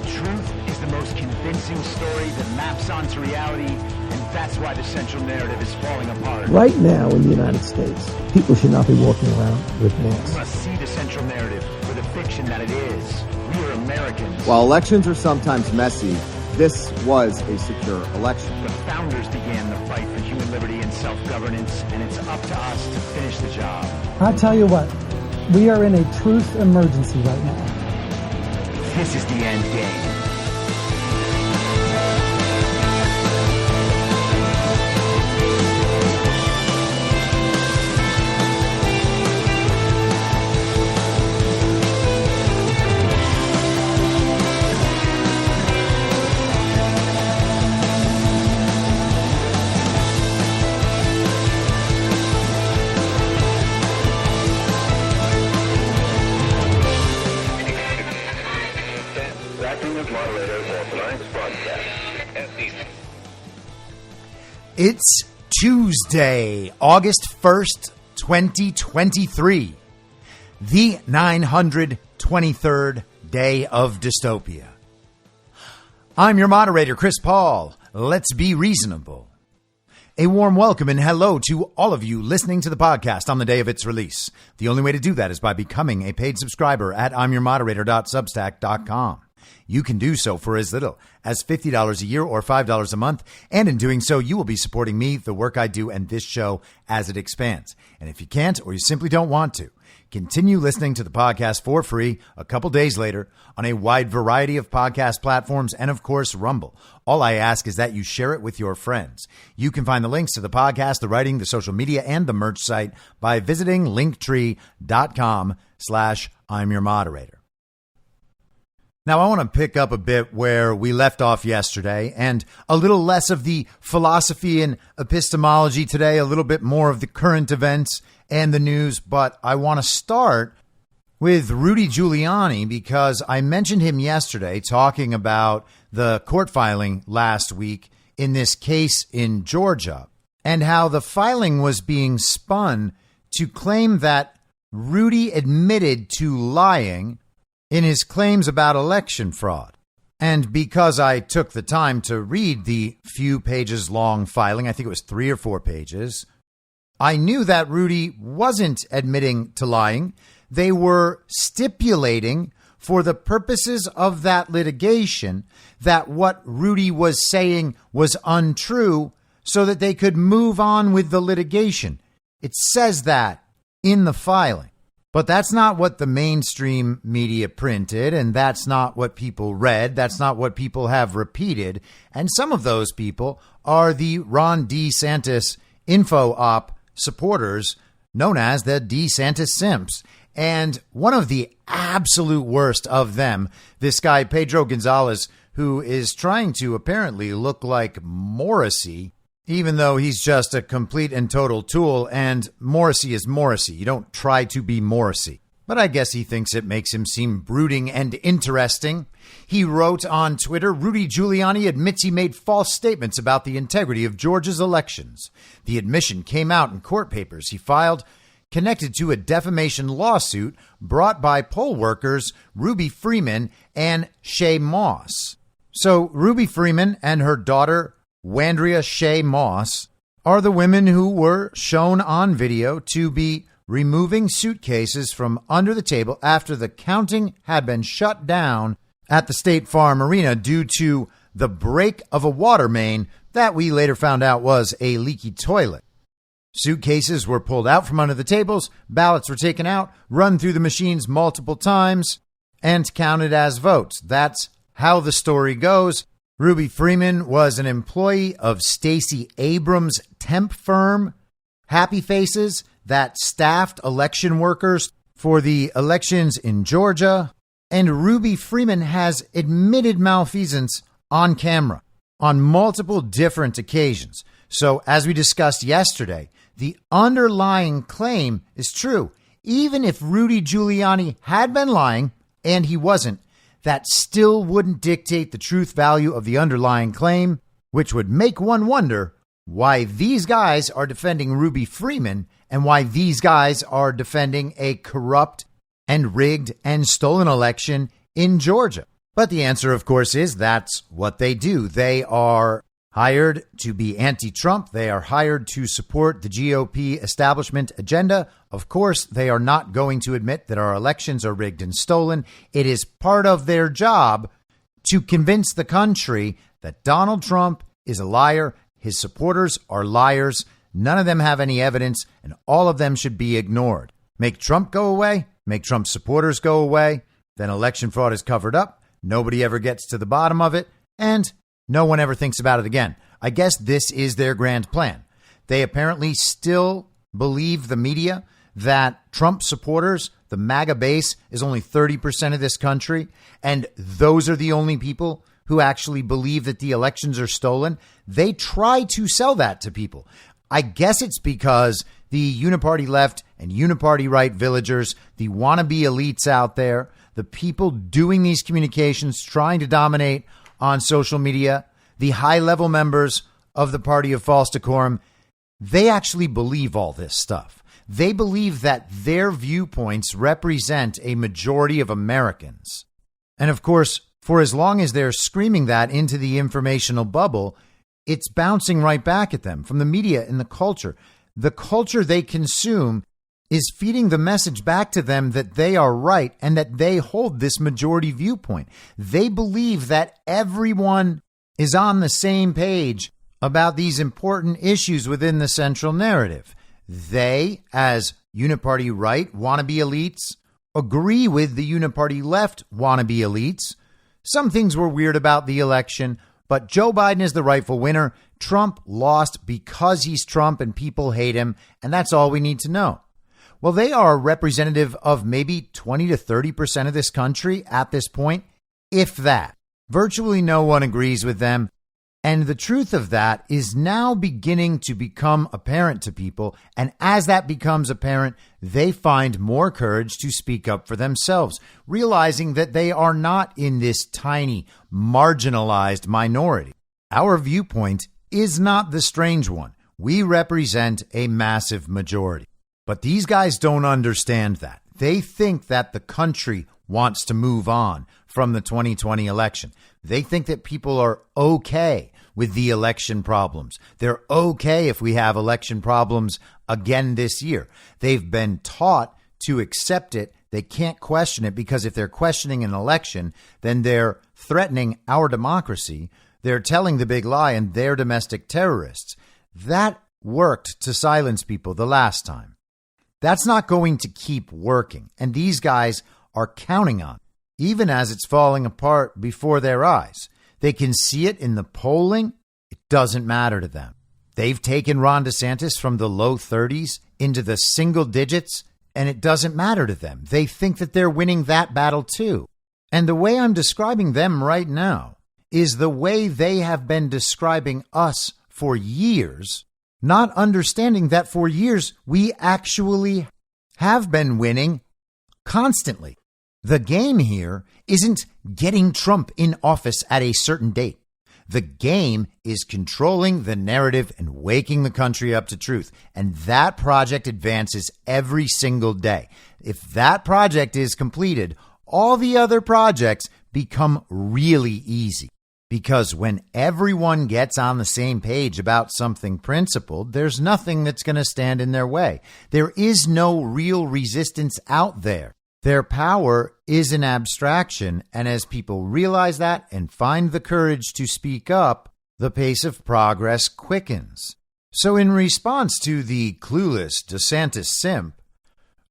truth is the most convincing story that maps onto reality, and that's why the central narrative is falling apart. Right now in the United States, people should not be walking around with masks. We must see the central narrative for the fiction that it is. We are Americans. While elections are sometimes messy, this was a secure election. The founders began the fight for human liberty and self-governance, and it's up to us to finish the job. I'll tell you what, we are in a truth emergency right now. This is the end game. It's Tuesday, August 1st, 2023, the 923rd day of dystopia. I'm your moderator, Chris Paul. Let's be reasonable. A warm welcome and hello to all of you listening to the podcast on the day of its release. The only way to do that is by becoming a paid subscriber at imyourmoderator.substack.com. You can do so for as little as $50 a year or $5 a month. And in doing so, you will be supporting me, the work I do, and this show as it expands. And if you can't, or you simply don't want to, continue listening to the podcast for free a couple days later on a wide variety of podcast platforms and, of course, Rumble. All I ask is that you share it with your friends. You can find the links to the podcast, the writing, the social media, and the merch site by visiting linktree.com/I'mYourModerator. Now, I want to pick up a bit where we left off yesterday and a little less of the philosophy and epistemology today, a little bit more of the current events and the news. But I want to start with Rudy Giuliani because I mentioned him yesterday talking about the court filing last week in this case in Georgia and how the filing was being spun to claim that Rudy admitted to lying in his claims about election fraud. And because I took the time to read the few pages long filing, I think it was 3 or 4 pages, I knew that Rudy wasn't admitting to lying. They were stipulating for the purposes of that litigation that what Rudy was saying was untrue so that they could move on with the litigation. It says that in the filing. But that's not what the mainstream media printed, and that's not what people read. That's not what people have repeated. And some of those people are the Ron DeSantis info op supporters known as the DeSantis Simps. And one of the absolute worst of them, this guy, Pedro Gonzalez, who is trying to apparently look like Morrissey, even though he's just a complete and total tool, and Morrissey is Morrissey. You don't try to be Morrissey. But I guess he thinks it makes him seem brooding and interesting. He wrote on Twitter, Rudy Giuliani admits he made false statements about the integrity of Georgia's elections. The admission came out in court papers he filed connected to a defamation lawsuit brought by poll workers Ruby Freeman and Shay Moss. So Ruby Freeman and her daughter, Wandria Shay Moss, are the women who were shown on video to be removing suitcases from under the table after the counting had been shut down at the State Farm Arena due to the break of a water main that we later found out was a leaky toilet. Suitcases were pulled out from under the tables, ballots were taken out, run through the machines multiple times, and counted as votes. That's how the story goes. Ruby Freeman was an employee of Stacey Abrams' temp firm, Happy Faces, that staffed election workers for the elections in Georgia. And Ruby Freeman has admitted malfeasance on camera on multiple different occasions. So as we discussed yesterday, the underlying claim is true. Even if Rudy Giuliani had been lying, and he wasn't, that still wouldn't dictate the truth value of the underlying claim, which would make one wonder why these guys are defending Ruby Freeman and why these guys are defending a corrupt and rigged and stolen election in Georgia. But the answer, of course, is that's what they do. They are hired to be anti-Trump. They are hired to support the GOP establishment agenda. Of course, they are not going to admit that our elections are rigged and stolen. It is part of their job to convince the country that Donald Trump is a liar. His supporters are liars. None of them have any evidence, and all of them should be ignored. Make Trump go away, make Trump's supporters go away, then election fraud is covered up. Nobody ever gets to the bottom of it, and no one ever thinks about it again. I guess this is their grand plan. They apparently still believe the media that Trump supporters, the MAGA base, is only 30% of this country, and those are the only people who actually believe that the elections are stolen. They try to sell that to people. I guess it's because the uniparty left and uniparty right villagers, the wannabe elites out there, the people doing these communications, trying to dominate on social media, the high-level members of the party of false decorum, they actually believe all this stuff. They believe that their viewpoints represent a majority of Americans. And of course, for as long as they're screaming that into the informational bubble, it's bouncing right back at them from the media and the culture. The culture they consume is feeding the message back to them that they are right and that they hold this majority viewpoint. They believe that everyone is on the same page about these important issues within the central narrative. They, as uniparty right wannabe elites, agree with the uniparty left wannabe elites. Some things were weird about the election, but Joe Biden is the rightful winner. Trump lost because he's Trump and people hate him, and that's all we need to know. Well, they are representative of maybe 20 to 30% of this country at this point, if that. Virtually no one agrees with them. And the truth of that is now beginning to become apparent to people. And as that becomes apparent, they find more courage to speak up for themselves, realizing that they are not in this tiny, marginalized minority. Our viewpoint is not the strange one. We represent a massive majority. But these guys don't understand that. They think that the country wants to move on from the 2020 election. They think that people are okay with the election problems. They're okay if we have election problems again this year. They've been taught to accept it. They can't question it because if they're questioning an election, then they're threatening our democracy. They're telling the big lie and they're domestic terrorists. That worked to silence people the last time. That's not going to keep working. And these guys are counting on it, even as it's falling apart before their eyes. They can see it in the polling. It doesn't matter to them. They've taken Ron DeSantis from the low 30s into the single digits, and it doesn't matter to them. They think that they're winning that battle too. And the way I'm describing them right now is the way they have been describing us for years, not understanding that for years we actually have been winning constantly. The game here isn't getting Trump in office at a certain date. The game is controlling the narrative and waking the country up to truth. And that project advances every single day. If that project is completed, all the other projects become really easy. Because when everyone gets on the same page about something principled, there's nothing that's going to stand in their way. There is no real resistance out there. Their power is an abstraction, and as people realize that and find the courage to speak up, the pace of progress quickens. So in response to the clueless DeSantis simp,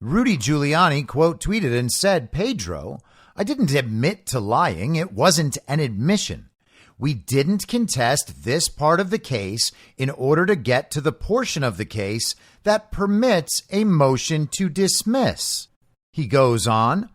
Rudy Giuliani quote tweeted and said, "Pedro, I didn't admit to lying. It wasn't an admission. We didn't contest this part of the case in order to get to the portion of the case that permits a motion to dismiss." He goes on,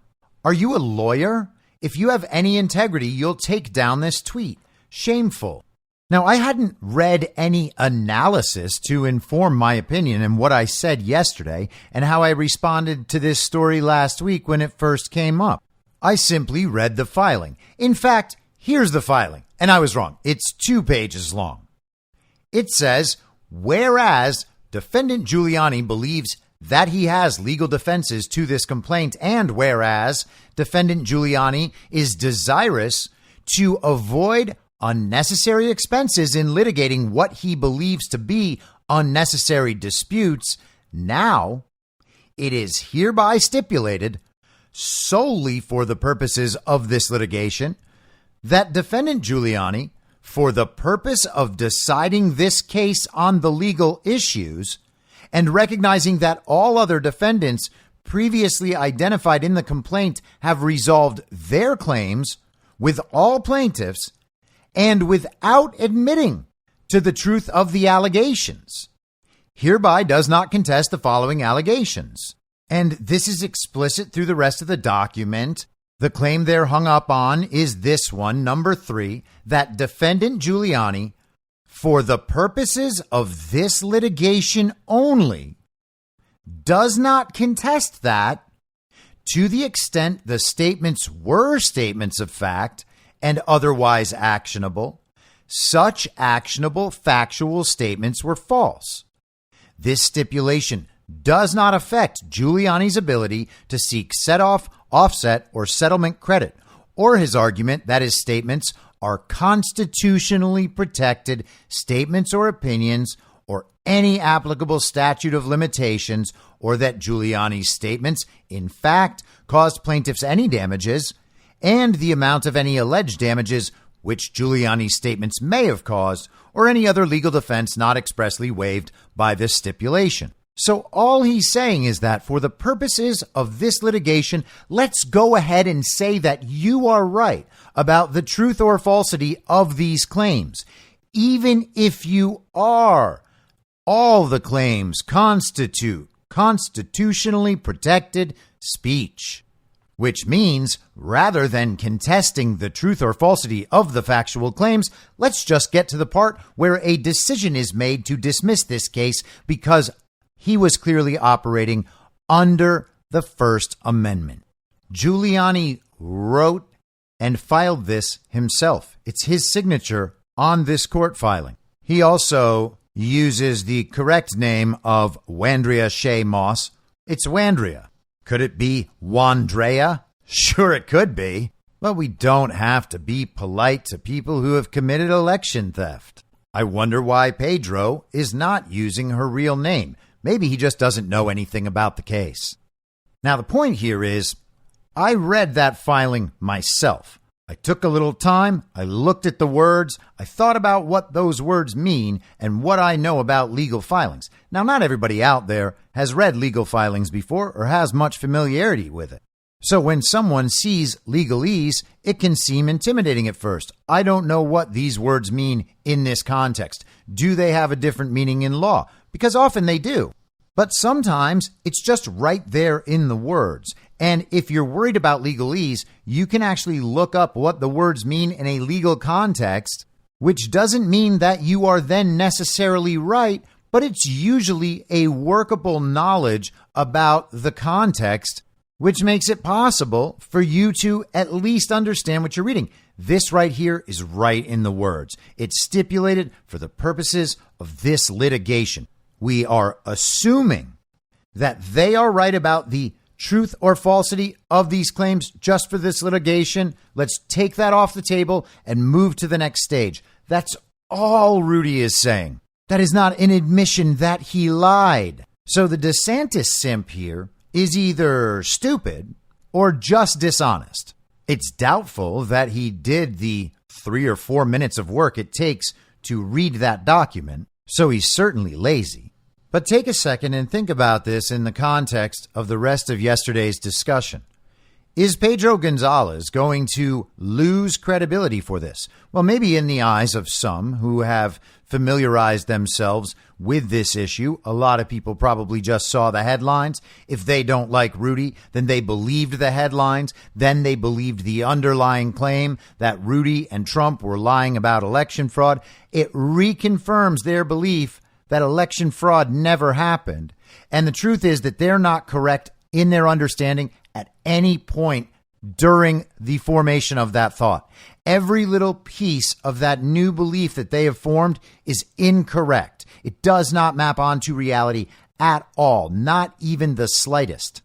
"Are you a lawyer? If you have any integrity, you'll take down this tweet. Shameful." Now, I hadn't read any analysis to inform my opinion in what I said yesterday and how I responded to this story last week when it first came up. I simply read the filing. In fact, here's the filing. And I was wrong. It's 2 pages long. It says, whereas defendant Giuliani believes that he has legal defenses to this complaint, and whereas defendant Giuliani is desirous to avoid unnecessary expenses in litigating what he believes to be unnecessary disputes, now it is hereby stipulated solely for the purposes of this litigation that defendant Giuliani, for the purpose of deciding this case on the legal issues and recognizing that all other defendants previously identified in the complaint have resolved their claims with all plaintiffs and without admitting to the truth of the allegations, hereby does not contest the following allegations. And this is explicit through the rest of the document. The claim they're hung up on is this one, number 3, that defendant Giuliani, for the purposes of this litigation only, does not contest that to the extent the statements were statements of fact and otherwise actionable, such actionable factual statements were false. This stipulation does not affect Giuliani's ability to seek set-off, offset, or settlement credit, or his argument that his statements are constitutionally protected statements or opinions, or any applicable statute of limitations, or that Giuliani's statements, in fact, caused plaintiffs any damages, and the amount of any alleged damages which Giuliani's statements may have caused, or any other legal defense not expressly waived by this stipulation. So all he's saying is that for the purposes of this litigation, let's go ahead and say that you are right about the truth or falsity of these claims, even if you are. All the claims constitute constitutionally protected speech, which means rather than contesting the truth or falsity of the factual claims, let's just get to the part where a decision is made to dismiss this case because he was clearly operating under the First Amendment. Giuliani wrote and filed this himself. It's his signature on this court filing. He also uses the correct name of Wandrea Shea Moss. It's Wandrea. Could it be Wandrea? Sure, it could be. But we don't have to be polite to people who have committed election theft. I wonder why Pedro is not using her real name. Maybe he just doesn't know anything about the case. Now, the point here is, I read that filing myself. I took a little time, I looked at the words, I thought about what those words mean and what I know about legal filings. Now, not everybody out there has read legal filings before or has much familiarity with it. So when someone sees legalese, it can seem intimidating at first. I don't know what these words mean in this context. Do they have a different meaning in law? Because often they do. But sometimes it's just right there in the words. And if you're worried about legalese, you can actually look up what the words mean in a legal context, which doesn't mean that you are then necessarily right, but it's usually a workable knowledge about the context, which makes it possible for you to at least understand what you're reading. This right here is right in the words. It's stipulated for the purposes of this litigation. We are assuming that they are right about the truth or falsity of these claims just for this litigation. Let's take that off the table and move to the next stage. That's all Rudy is saying. That is not an admission that he lied. So the DeSantis simp here is either stupid or just dishonest. It's doubtful that he did the 3 or 4 minutes of work it takes to read that document, so he's certainly lazy. But take a second and think about this in the context of the rest of yesterday's discussion. Is Pedro Gonzalez going to lose credibility for this? Well, maybe in the eyes of some who have familiarized themselves with this issue. A lot of people probably just saw the headlines. If they don't like Rudy, then they believed the headlines. Then they believed the underlying claim that Rudy and Trump were lying about election fraud. It reconfirms their belief that election fraud never happened. And the truth is that they're not correct in their understanding at any point during the formation of that thought. Every little piece of that new belief that they have formed is incorrect. It does not map onto reality at all, not even the slightest.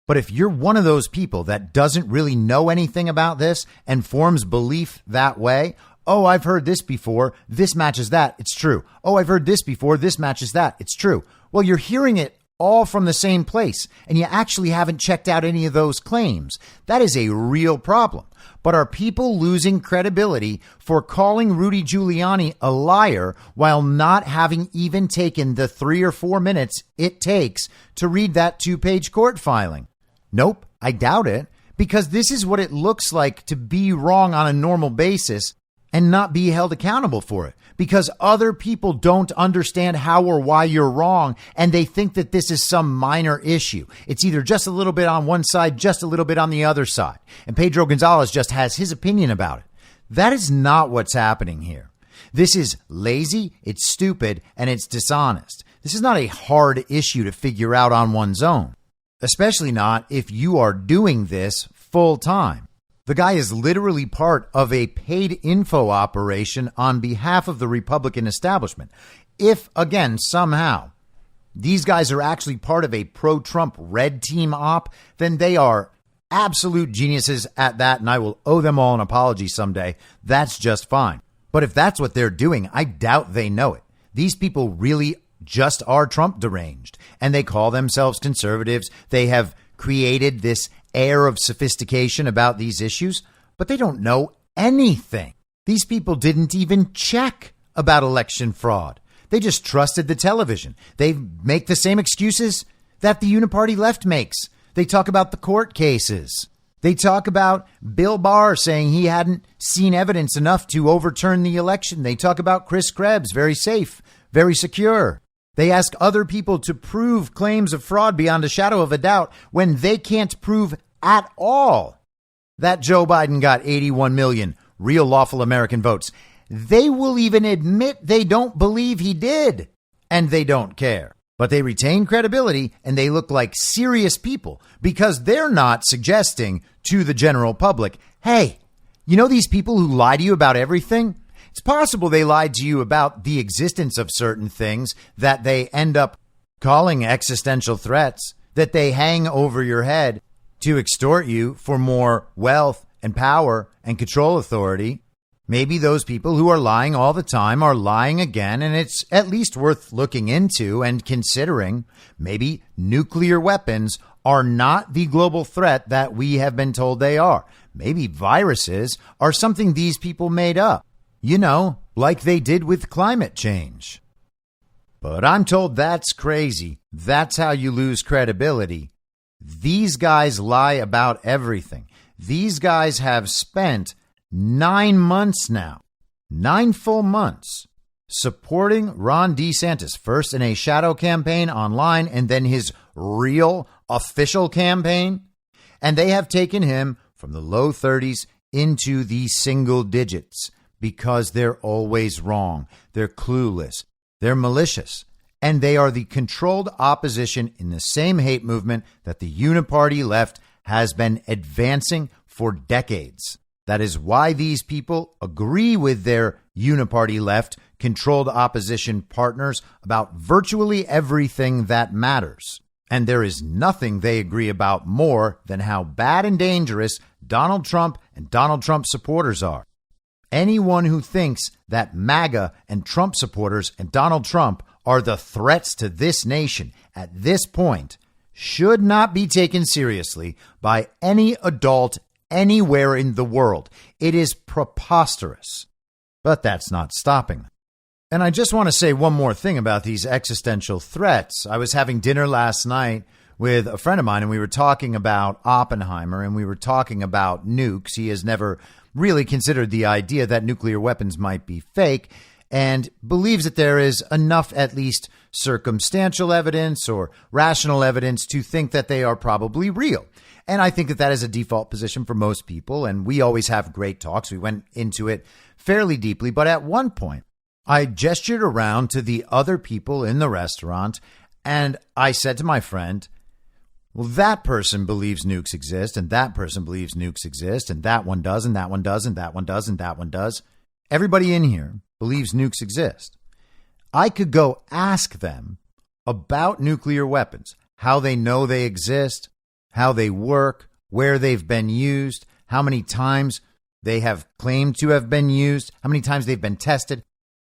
But if you're one of those people that doesn't really know anything about this and forms belief that way, oh, I've heard this before, this matches that, it's true. Oh, I've heard this before, this matches that, it's true. Well, you're hearing it all from the same place, and you actually haven't checked out any of those claims. That is a real problem. But are people losing credibility for calling Rudy Giuliani a liar while not having even taken the 3 or 4 minutes it takes to read that 2-page court filing? Nope, I doubt it, because this is what it looks like to be wrong on a normal basis and not be held accountable for it, because other people don't understand how or why you're wrong, and they think that this is some minor issue. It's either just a little bit on one side, just a little bit on the other side, and Pedro Gonzalez just has his opinion about it. That is not what's happening here. This is lazy, it's stupid, and it's dishonest. This is not a hard issue to figure out on one's own, especially not if you are doing this full time. The guy is literally part of a paid info operation on behalf of the Republican establishment. If, again, somehow these guys are actually part of a pro-Trump red team op, then they are absolute geniuses at that, and I will owe them all an apology someday. That's just fine. But if that's what they're doing, I doubt they know it. These people really just are Trump deranged, and they call themselves conservatives. They have created this air of sophistication about these issues, but they don't know anything. These people didn't even check about election fraud. They just trusted the television. They make the same excuses that the uniparty left makes. They talk about the court cases. They talk about Bill Barr saying he hadn't seen evidence enough to overturn the election. They talk about Chris Krebs, very safe, very secure. They ask other people to prove claims of fraud beyond a shadow of a doubt when they can't prove at all that Joe Biden got 81 million real lawful American votes. They will even admit they don't believe he did, and they don't care. But they retain credibility, and they look like serious people because they're not suggesting to the general public, hey, you know these people who lie to you about everything? It's possible they lied to you about the existence of certain things that they end up calling existential threats that they hang over your head to extort you for more wealth and power and control authority. Maybe those people who are lying all the time are lying again, and it's at least worth looking into and considering. Maybe nuclear weapons are not the global threat that we have been told they are. Maybe viruses are something these people made up, you know, like they did with climate change. But I'm told that's crazy. That's how you lose credibility. These guys lie about everything. These guys have spent 9 months now, 9 full months, supporting Ron DeSantis, first in a shadow campaign online and then his real official campaign. And they have taken him from the low 30s into the single digits because they're always wrong. They're clueless. They're malicious. And they are the controlled opposition in the same hate movement that the uniparty left has been advancing for decades. That is why these people agree with their uniparty left controlled opposition partners about virtually everything that matters. And there is nothing they agree about more than how bad and dangerous Donald Trump and Donald Trump supporters are. Anyone who thinks that MAGA and Trump supporters and Donald Trump are the threats to this nation at this point should not be taken seriously by any adult anywhere in the world. It is preposterous. But that's not stopping them. And I just want to say one more thing about these existential threats. I was having dinner last night with a friend of mine, and we were talking about Oppenheimer, and we were talking about nukes. He has never really considered the idea that nuclear weapons might be fake, and believes that there is enough, at least circumstantial evidence or rational evidence, to think that they are probably real. And I think that that is a default position for most people, and we always have great talks. We went into it fairly deeply, but at one point, I gestured around to the other people in the restaurant, and I said to my friend, well, that person believes nukes exist, and that person believes nukes exist, and that one does, and that one does, and that one does, and that one does. Everybody in here believes nukes exist. I could go ask them about nuclear weapons, how they know they exist, how they work, where they've been used, how many times they have claimed to have been used, how many times they've been tested.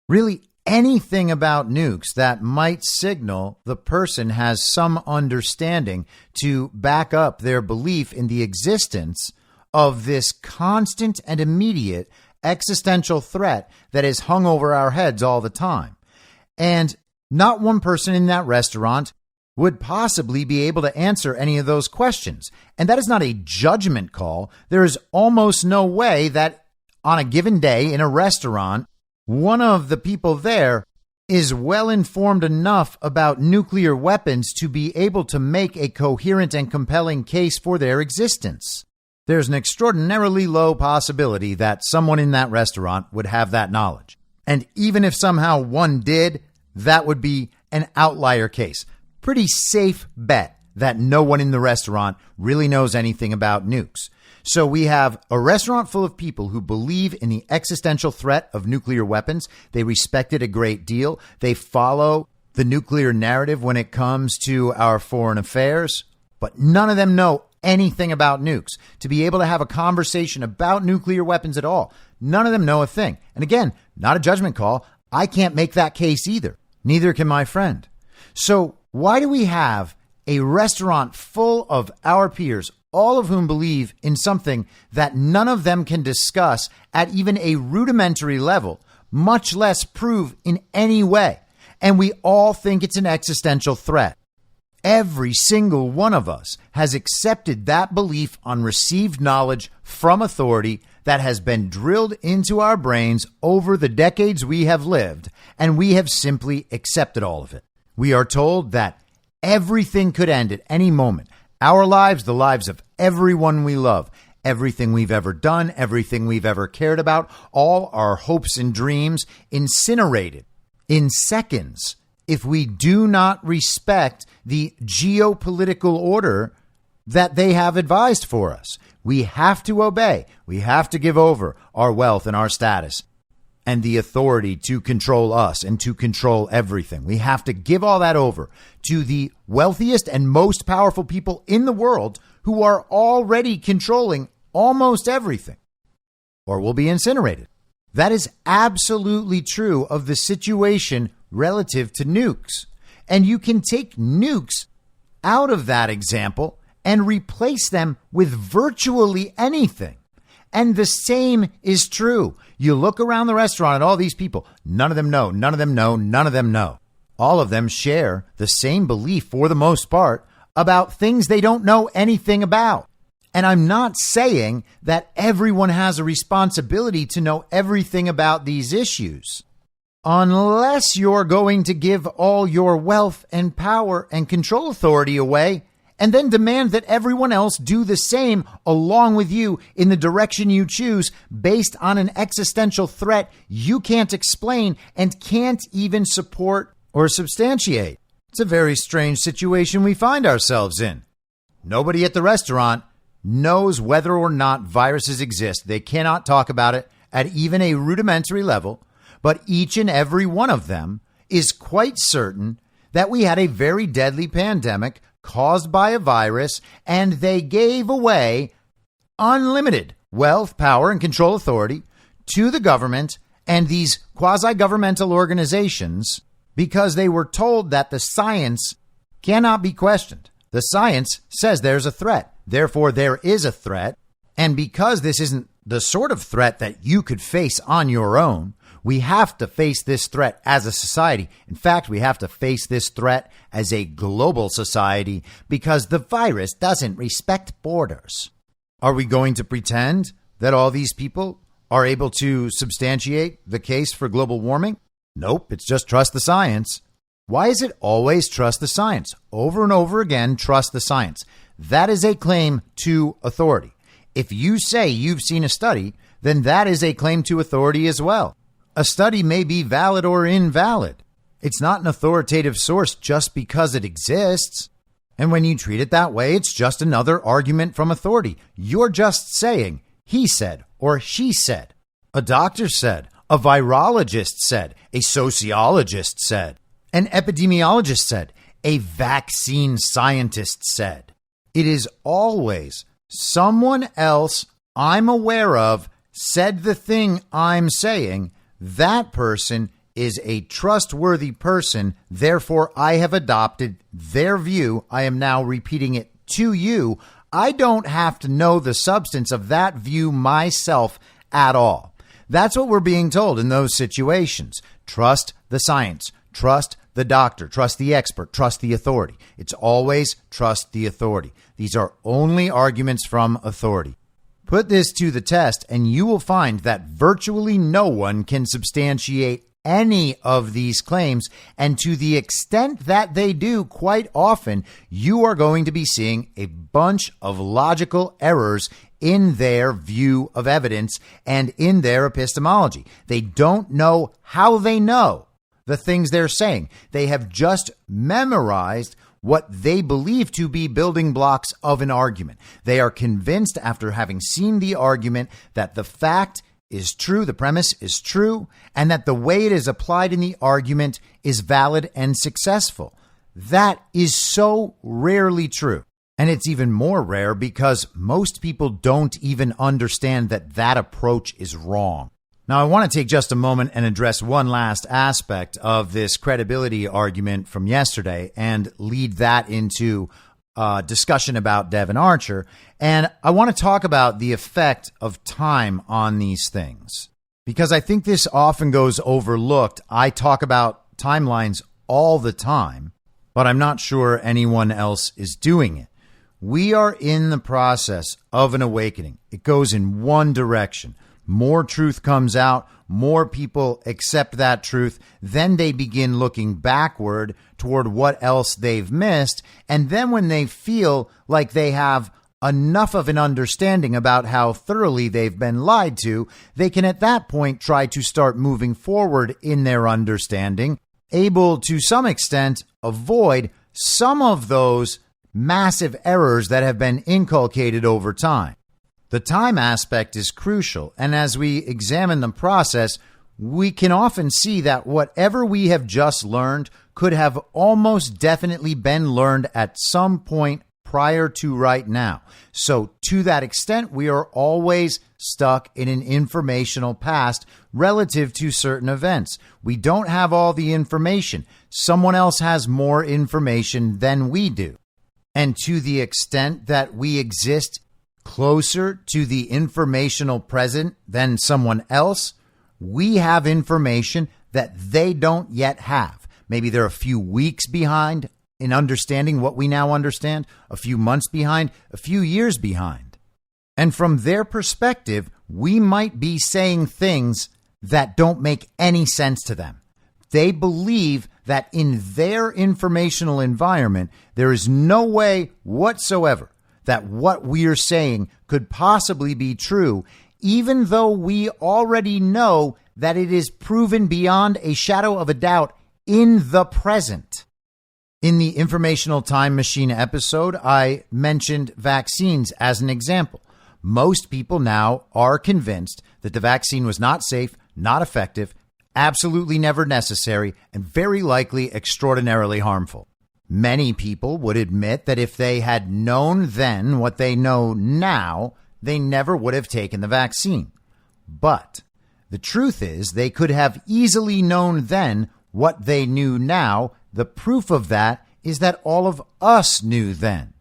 Really anything about nukes that might signal the person has some understanding to back up their belief in the existence of this constant and immediate existential threat that is hung over our heads all the time. And not one person in that restaurant would possibly be able to answer any of those questions. And that is not a judgment call. There is almost no way that on a given day in a restaurant, one of the people there is well informed enough about nuclear weapons to be able to make a coherent and compelling case for their existence. There's an extraordinarily low possibility that someone in that restaurant would have that knowledge. And even if somehow one did, that would be an outlier case. Pretty safe bet that no one in the restaurant really knows anything about nukes. So we have a restaurant full of people who believe in the existential threat of nuclear weapons. They respect it a great deal. They follow the nuclear narrative when it comes to our foreign affairs, but none of them know anything about nukes. To be able to have a conversation about nuclear weapons at all, none of them know a thing. And again, not a judgment call. I can't make that case either. Neither can my friend. So why do we have a restaurant full of our peers, all of whom believe in something that none of them can discuss at even a rudimentary level, much less prove in any way? And we all think it's an existential threat. Every single one of us has accepted that belief on received knowledge from authority that has been drilled into our brains over the decades we have lived, and we have simply accepted all of it. We are told that everything could end at any moment. Our lives, the lives of everyone we love, everything we've ever done, everything we've ever cared about, all our hopes and dreams incinerated in seconds if we do not respect the geopolitical order that they have advised for us. We have to obey. We have to give over our wealth and our status and the authority to control us and to control everything. We have to give all that over to the wealthiest and most powerful people in the world who are already controlling almost everything, or we'll be incinerated. That is absolutely true of the situation relative to nukes. And you can take nukes out of that example and replace them with virtually anything. And the same is true. You look around the restaurant at all these people. None of them know. None of them know. None of them know. All of them share the same belief for the most part about things they don't know anything about. And I'm not saying that everyone has a responsibility to know everything about these issues, unless you're going to give all your wealth and power and control authority away and then demand that everyone else do the same along with you in the direction you choose based on an existential threat you can't explain and can't even support or substantiate. It's a very strange situation we find ourselves in. Nobody at the restaurant knows whether or not viruses exist. They cannot talk about it at even a rudimentary level, but each and every one of them is quite certain that we had a very deadly pandemic caused by a virus, and they gave away unlimited wealth, power, and control authority to the government and these quasi-governmental organizations because they were told that the science cannot be questioned. The science says there's a threat. Therefore, there is a threat. And because this isn't the sort of threat that you could face on your own, we have to face this threat as a society. In fact, we have to face this threat as a global society because the virus doesn't respect borders. Are we going to pretend that all these people are able to substantiate the case for global warming? Nope, it's just trust the science. Why is it always trust the science? Over and over again, trust the science. That is a claim to authority. If you say you've seen a study, then that is a claim to authority as well. A study may be valid or invalid. It's not an authoritative source just because it exists. And when you treat it that way, it's just another argument from authority. You're just saying, he said or she said, a doctor said, a virologist said, a sociologist said, an epidemiologist said. a vaccine scientist said. It is always someone else I'm aware of said the thing I'm saying. That person is a trustworthy person. Therefore, I have adopted their view. I am now repeating it to you. I don't have to know the substance of that view myself at all. That's what we're being told in those situations. Trust the science. Trust the doctor. Trust the expert. Trust the authority. It's always trust the authority. These are only arguments from authority. Put this to the test, and you will find that virtually no one can substantiate any of these claims. And to the extent that they do, quite often, you are going to be seeing a bunch of logical errors in their view of evidence and in their epistemology. They don't know how they know the things they're saying. They have just memorized what they believe to be building blocks of an argument. They are convinced after having seen the argument that the fact is true, the premise is true, and that the way it is applied in the argument is valid and successful. That is so rarely true. And it's even more rare because most people don't even understand that that approach is wrong. Now, I want to take just a moment and address one last aspect of this credibility argument from yesterday and lead that into discussion about Devon Archer. And I want to talk about the effect of time on these things, because I think this often goes overlooked. I talk about timelines all the time, but I'm not sure anyone else is doing it. We are in the process of an awakening. It goes in one direction. More truth comes out, more people accept that truth, then they begin looking backward toward what else they've missed, and then when they feel like they have enough of an understanding about how thoroughly they've been lied to, they can at that point try to start moving forward in their understanding, able to some extent avoid some of those massive errors that have been inculcated over time. The time aspect is crucial, and as we examine the process, we can often see that whatever we have just learned could have almost definitely been learned at some point prior to right now. So to that extent, we are always stuck in an informational past relative to certain events. We don't have all the information. Someone else has more information than we do. And to the extent that we exist closer to the informational present than someone else, we have information that they don't yet have. Maybe they're a few weeks behind in understanding what we now understand, a few months behind, a few years behind. And from their perspective, we might be saying things that don't make any sense to them. They believe that in their informational environment, there is no way whatsoever that what we are saying could possibly be true, even though we already know that it is proven beyond a shadow of a doubt in the present. In the Informational Time Machine episode, I mentioned vaccines as an example. Most people now are convinced that the vaccine was not safe, not effective, absolutely never necessary, and very likely extraordinarily harmful. Many people would admit that if they had known then what they know now, they never would have taken the vaccine. But the truth is, they could have easily known then what they knew now. The proof of that is that all of us knew then.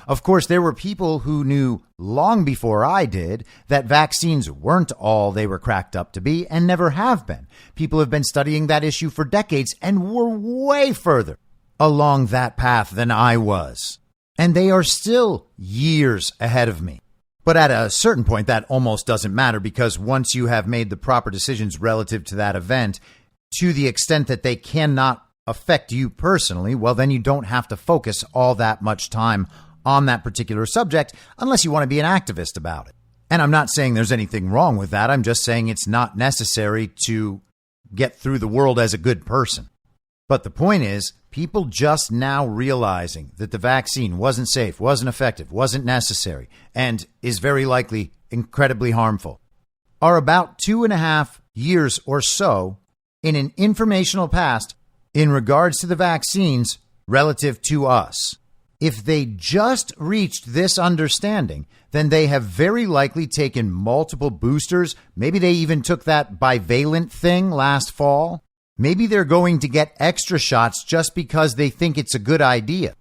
Of course, there were people who knew long before I did that vaccines weren't all they were cracked up to be and never have been. People have been studying that issue for decades and were way further along that path than I was. And they are still years ahead of me. But at a certain point, that almost doesn't matter, because once you have made the proper decisions relative to that event, to the extent that they cannot affect you personally, well, then you don't have to focus all that much time on that particular subject unless you want to be an activist about it. And I'm not saying there's anything wrong with that. I'm just saying it's not necessary to get through the world as a good person. But the point is, people just now realizing that the vaccine wasn't safe, wasn't effective, wasn't necessary, and is very likely incredibly harmful, are about 2.5 years or so in an informational past in regards to the vaccines relative to us. If they just reached this understanding, then they have very likely taken multiple boosters. Maybe they even took that bivalent thing last fall. Maybe they're going to get extra shots just because they think it's a good idea.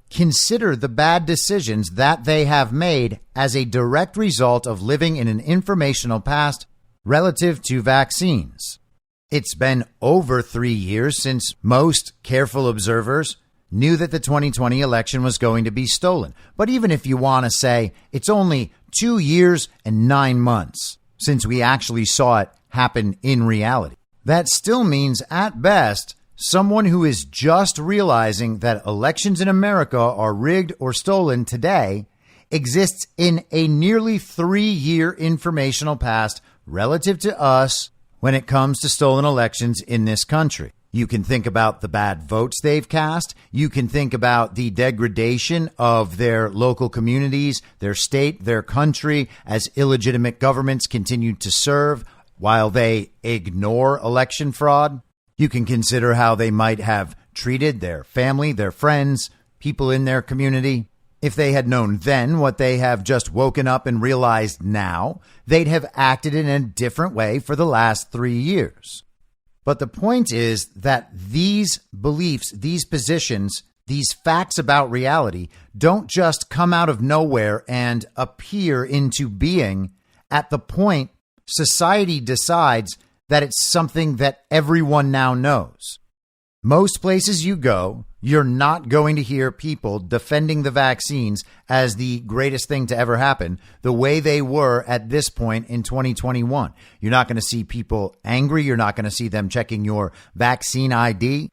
Consider the bad decisions that they have made as a direct result of living in an informational past relative to vaccines. It's been over 3 years since most careful observers knew that the 2020 election was going to be stolen. But even if you want to say it's only 2 years and 9 months since we actually saw it happen in reality, that still means at best someone who is just realizing that elections in America are rigged or stolen today exists in a nearly 3-year informational past relative to us when it comes to stolen elections in this country. You can think about the bad votes they've cast. You can think about the degradation of their local communities, their state, their country, as illegitimate governments continue to serve while they ignore election fraud. You can consider how they might have treated their family, their friends, people in their community. If they had known then what they have just woken up and realized now, they'd have acted in a different way for the last 3 years. But the point is that these beliefs, these positions, these facts about reality don't just come out of nowhere and appear into being at the point society decides that it's something that everyone now knows. Most places you go, you're not going to hear people defending the vaccines as the greatest thing to ever happen the way they were at this point in 2021. You're not going to see people angry. You're not going to see them checking your vaccine ID.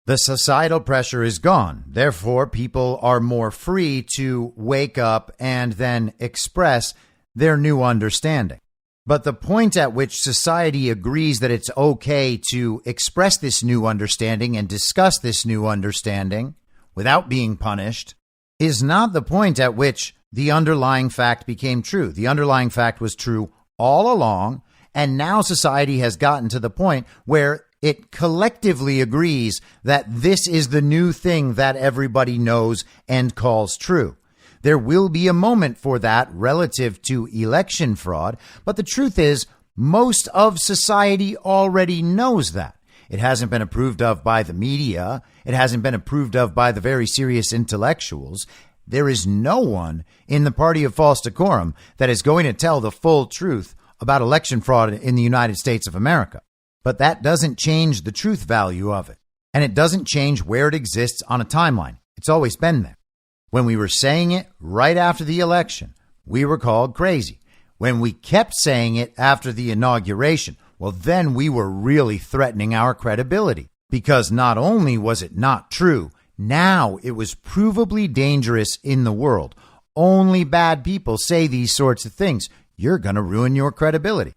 The societal pressure is gone. Therefore, people are more free to wake up and then express their new understanding. But the point at which society agrees that it's okay to express this new understanding and discuss this new understanding without being punished is not the point at which the underlying fact became true. The underlying fact was true all along, and now society has gotten to the point where it collectively agrees that this is the new thing that everybody knows and calls true. There will be a moment for that relative to election fraud, but the truth is most of society already knows that. It hasn't been approved of by the media. It hasn't been approved of by the very serious intellectuals. There is no one in the party of false decorum that is going to tell the full truth about election fraud in the United States of America. But that doesn't change the truth value of it. And it doesn't change where it exists on a timeline. It's always been there. When we were saying it right after the election, we were called crazy. When we kept saying it after the inauguration, well, then we were really threatening our credibility. Because not only was it not true, now it was provably dangerous in the world. Only bad people say these sorts of things. You're going to ruin your credibility.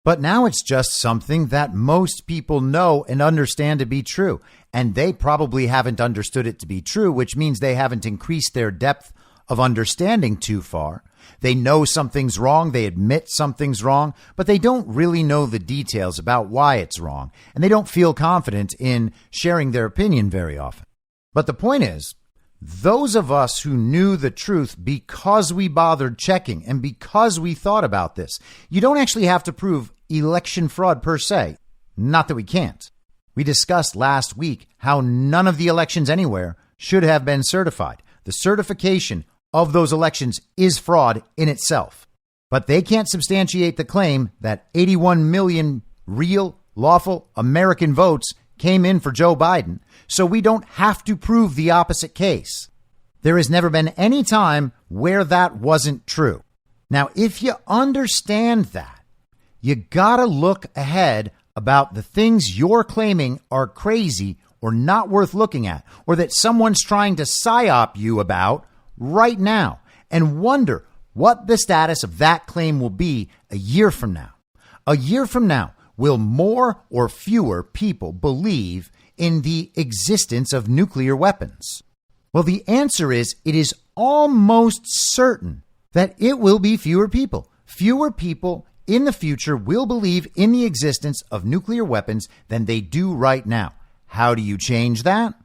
But now it's just something that most people know and understand to be true. And they probably haven't understood it to be true, which means they haven't increased their depth of understanding too far. They know something's wrong. They admit something's wrong, but they don't really know the details about why it's wrong. And they don't feel confident in sharing their opinion very often. But the point is, those of us who knew the truth because we bothered checking and because we thought about this, you don't actually have to prove election fraud per se. Not that we can't. We discussed last week how none of the elections anywhere should have been certified. The certification of those elections is fraud in itself. But they can't substantiate the claim that 81 million real, lawful American votes came in for Joe Biden, so we don't have to prove the opposite case. There has never been any time where that wasn't true. Now, if you understand that, you gotta look ahead about the things you're claiming are crazy or not worth looking at, or that someone's trying to psyop you about right now, and wonder what the status of that claim will be a year from now. A year from now, will more or fewer people believe in the existence of nuclear weapons? Well, the answer is it is almost certain that it will be fewer people. Fewer people in the future will believe in the existence of nuclear weapons than they do right now. How do you change that?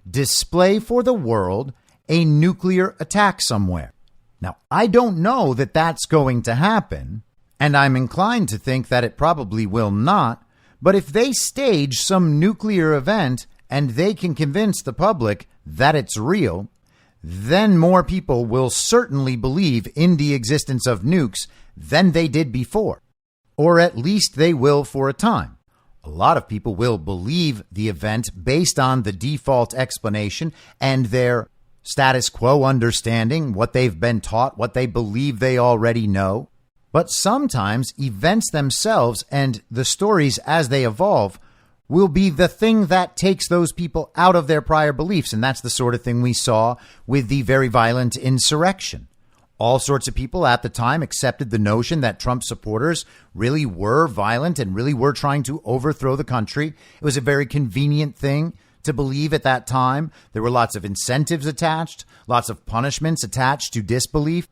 display for the world a nuclear attack somewhere. Now, I don't know that that's going to happen, and I'm inclined to think that it probably will not. But if they stage some nuclear event and they can convince the public that it's real, then more people will certainly believe in the existence of nukes than they did before. Or at least they will for a time. A lot of people will believe the event based on the default explanation and their status quo understanding, what they've been taught, what they believe they already know. But sometimes events themselves and the stories as they evolve will be the thing that takes those people out of their prior beliefs. And that's the sort of thing we saw with the very violent insurrection. All sorts of people at the time accepted the notion that Trump supporters really were violent and really were trying to overthrow the country. It was a very convenient thing to believe at that time. There were lots of incentives attached, lots of punishments attached to disbelief.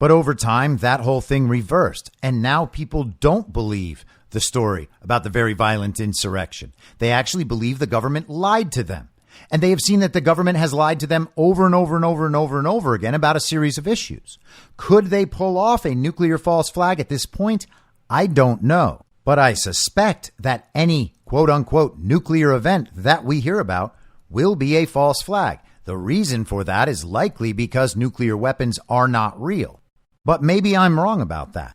But over time, that whole thing reversed. And now people don't believe the story about the very violent insurrection. They actually believe the government lied to them. And they have seen that the government has lied to them over and over and over and over and over again about a series of issues. Could they pull off a nuclear false flag at this point? I don't know. But I suspect that any quote unquote nuclear event that we hear about will be a false flag. The reason for that is likely because nuclear weapons are not real. But maybe I'm wrong about that.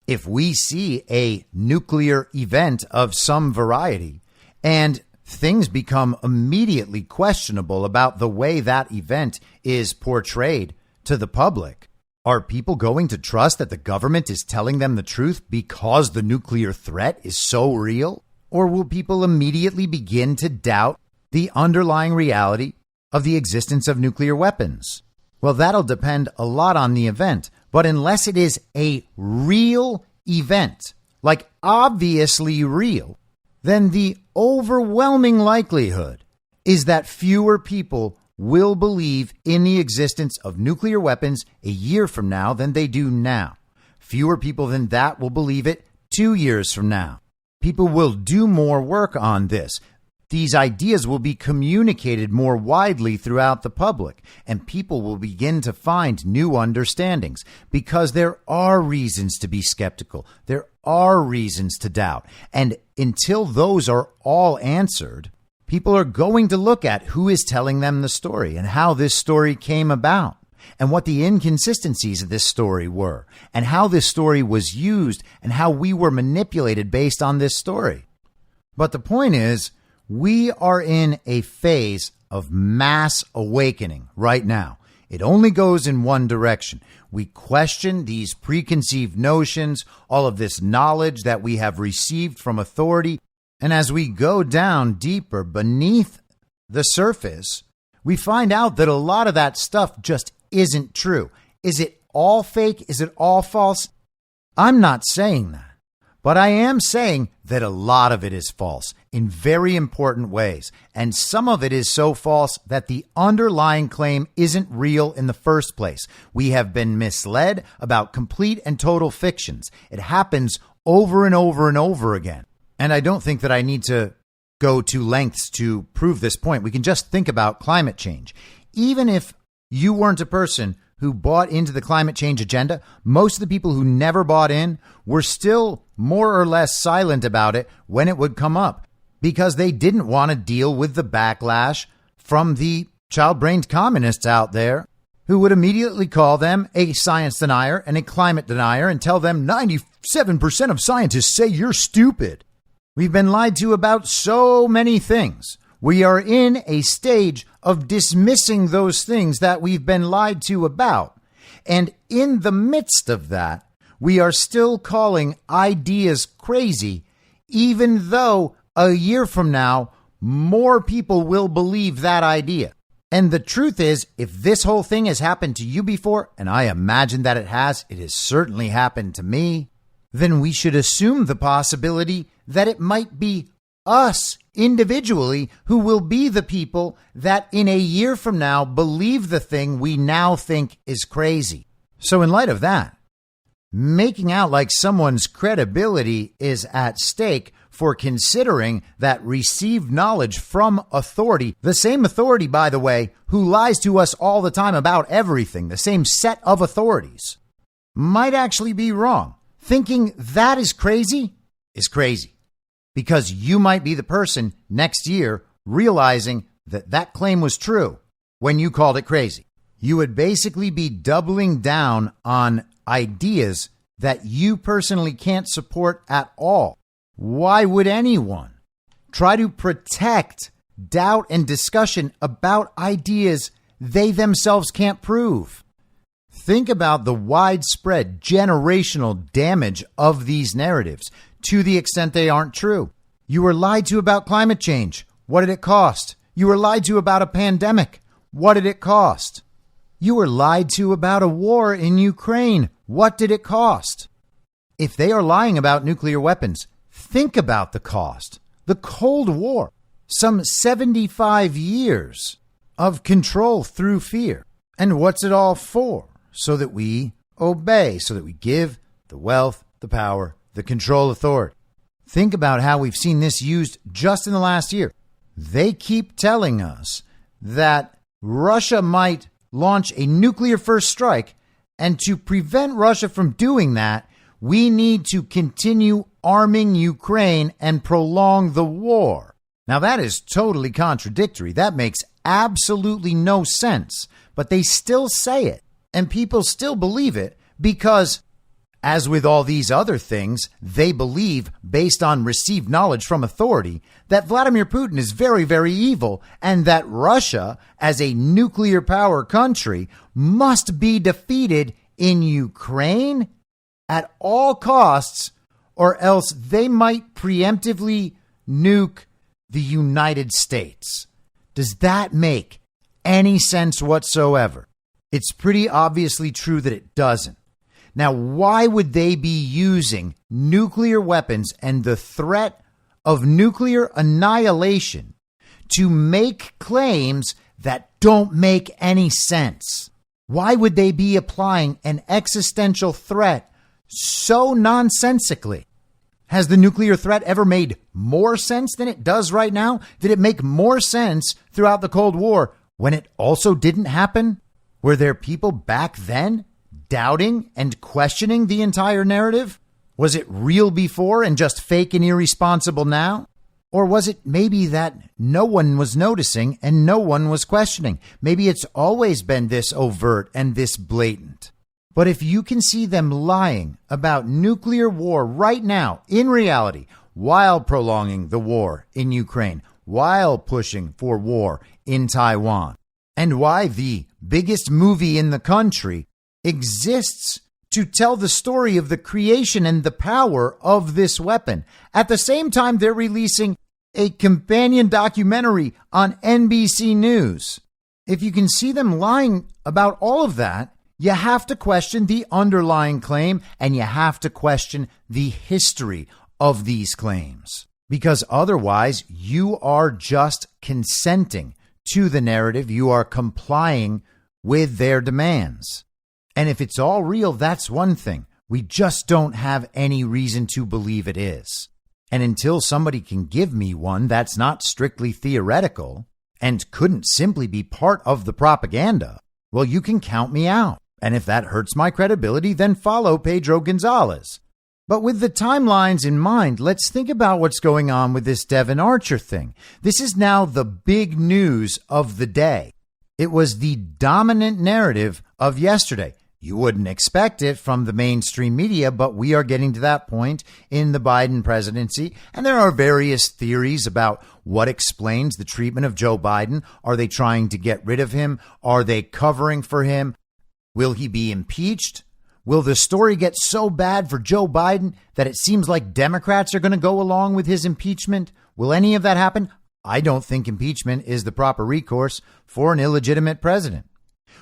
If we see a nuclear event of some variety and things become immediately questionable about the way that event is portrayed to the public, are people going to trust that the government is telling them the truth because the nuclear threat is so real? Or will people immediately begin to doubt the underlying reality of the existence of nuclear weapons? Well, that'll depend a lot on the event. But unless it is a real event, like obviously real, then the overwhelming likelihood is that fewer people will believe in the existence of nuclear weapons a year from now than they do now. Fewer people than that will believe it 2 years from now. People will do more work on this. These ideas will be communicated more widely throughout the public, and people will begin to find new understandings because there are reasons to be skeptical. There are reasons to doubt. And until those are all answered, people are going to look at who is telling them the story and how this story came about and what the inconsistencies of this story were and how this story was used and how we were manipulated based on this story. But the point is, we are in a phase of mass awakening right now. It only goes in one direction. We question these preconceived notions, all of this knowledge that we have received from authority. And as we go down deeper beneath the surface, we find out that a lot of that stuff just isn't true. Is it all fake? Is it all false? I'm not saying that. But I am saying that a lot of it is false in very important ways. And some of it is so false that the underlying claim isn't real in the first place. We have been misled about complete and total fictions. It happens over and over and over again. And I don't think that I need to go to lengths to prove this point. We can just think about climate change. Even if you weren't a person who bought into the climate change agenda, most of the people who never bought in were still more or less silent about it when it would come up because they didn't want to deal with the backlash from the child-brained communists out there who would immediately call them a science denier and a climate denier and tell them 97% of scientists say you're stupid. We've been lied to about so many things. We are in a stage of dismissing those things that we've been lied to about. And in the midst of that, we are still calling ideas crazy, even though a year from now, more people will believe that idea. And the truth is, if this whole thing has happened to you before, and I imagine that it has certainly happened to me, then we should assume the possibility that it might be us individually who will be the people that in a year from now believe the thing we now think is crazy. So in light of that, making out like someone's credibility is at stake for considering that received knowledge from authority, the same authority, by the way, who lies to us all the time about everything, the same set of authorities, might actually be wrong. Thinking that is crazy, because you might be the person next year realizing that that claim was true when you called it crazy. You would basically be doubling down on ideas that you personally can't support at all. Why would anyone try to protect doubt and discussion about ideas they themselves can't prove? Think about the widespread generational damage of these narratives to the extent they aren't true. You were lied to about climate change. What did it cost? You were lied to about a pandemic. What did it cost? You were lied to about a war in Ukraine. What did it cost? If they are lying about nuclear weapons, think about the cost. The Cold War, some 75 years of control through fear. And what's it all for? So that we obey, so that we give the wealth, the power, the control authority. Think about how we've seen this used just in the last year. They keep telling us that Russia might launch a nuclear first strike, and to prevent Russia from doing that, we need to continue arming Ukraine and prolong the war. Now, that is totally contradictory. That makes absolutely no sense, but they still say it, and people still believe it because, as with all these other things, they believe, based on received knowledge from authority, that Vladimir Putin is very, very evil and that Russia, as a nuclear power country, must be defeated in Ukraine at all costs, or else they might preemptively nuke the United States. Does that make any sense whatsoever? It's pretty obviously true that it doesn't. Now, why would they be using nuclear weapons and the threat of nuclear annihilation to make claims that don't make any sense? Why would they be applying an existential threat so nonsensically? Has the nuclear threat ever made more sense than it does right now? Did it make more sense throughout the Cold War when it also didn't happen? Were there people back then doubting and questioning the entire narrative? Was it real before and just fake and irresponsible now? Or was it maybe that no one was noticing and no one was questioning? Maybe it's always been this overt and this blatant. But if you can see them lying about nuclear war right now, in reality, while prolonging the war in Ukraine, while pushing for war in Taiwan, and why the biggest movie in the country exists to tell the story of the creation and the power of this weapon. At the same time, they're releasing a companion documentary on NBC News. If you can see them lying about all of that, you have to question the underlying claim and you have to question the history of these claims. Because otherwise, you are just consenting to the narrative. You are complying with their demands. And if it's all real, that's one thing. We just don't have any reason to believe it is. And until somebody can give me one that's not strictly theoretical and couldn't simply be part of the propaganda, well, you can count me out. And if that hurts my credibility, then follow Pedro Gonzalez. But with the timelines in mind, let's think about what's going on with this Devon Archer thing. This is now the big news of the day. It was the dominant narrative of yesterday. You wouldn't expect it from the mainstream media, but we are getting to that point in the Biden presidency. And there are various theories about what explains the treatment of Joe Biden. Are they trying to get rid of him? Are they covering for him? Will he be impeached? Will the story get so bad for Joe Biden that it seems like Democrats are going to go along with his impeachment? Will any of that happen? I don't think impeachment is the proper recourse for an illegitimate president.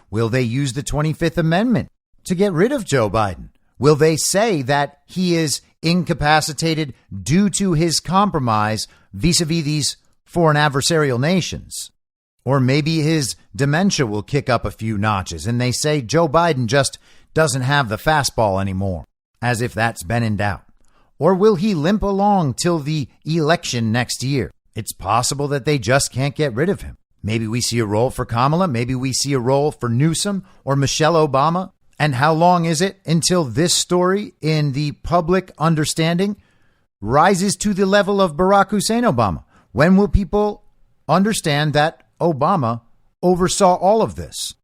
Will they use the 25th Amendment to get rid of Joe Biden? Will they say that he is incapacitated due to his compromise vis-a-vis these foreign adversarial nations? Or maybe his dementia will kick up a few notches and they say Joe Biden just doesn't have the fastball anymore, as if that's been in doubt. Or will he limp along till the election next year? It's possible that they just can't get rid of him. Maybe we see a role for Kamala. Maybe we see a role for Newsom or Michelle Obama. And how long is it until this story in the public understanding rises to the level of Barack Hussein Obama? When will people understand that Obama oversaw all of this?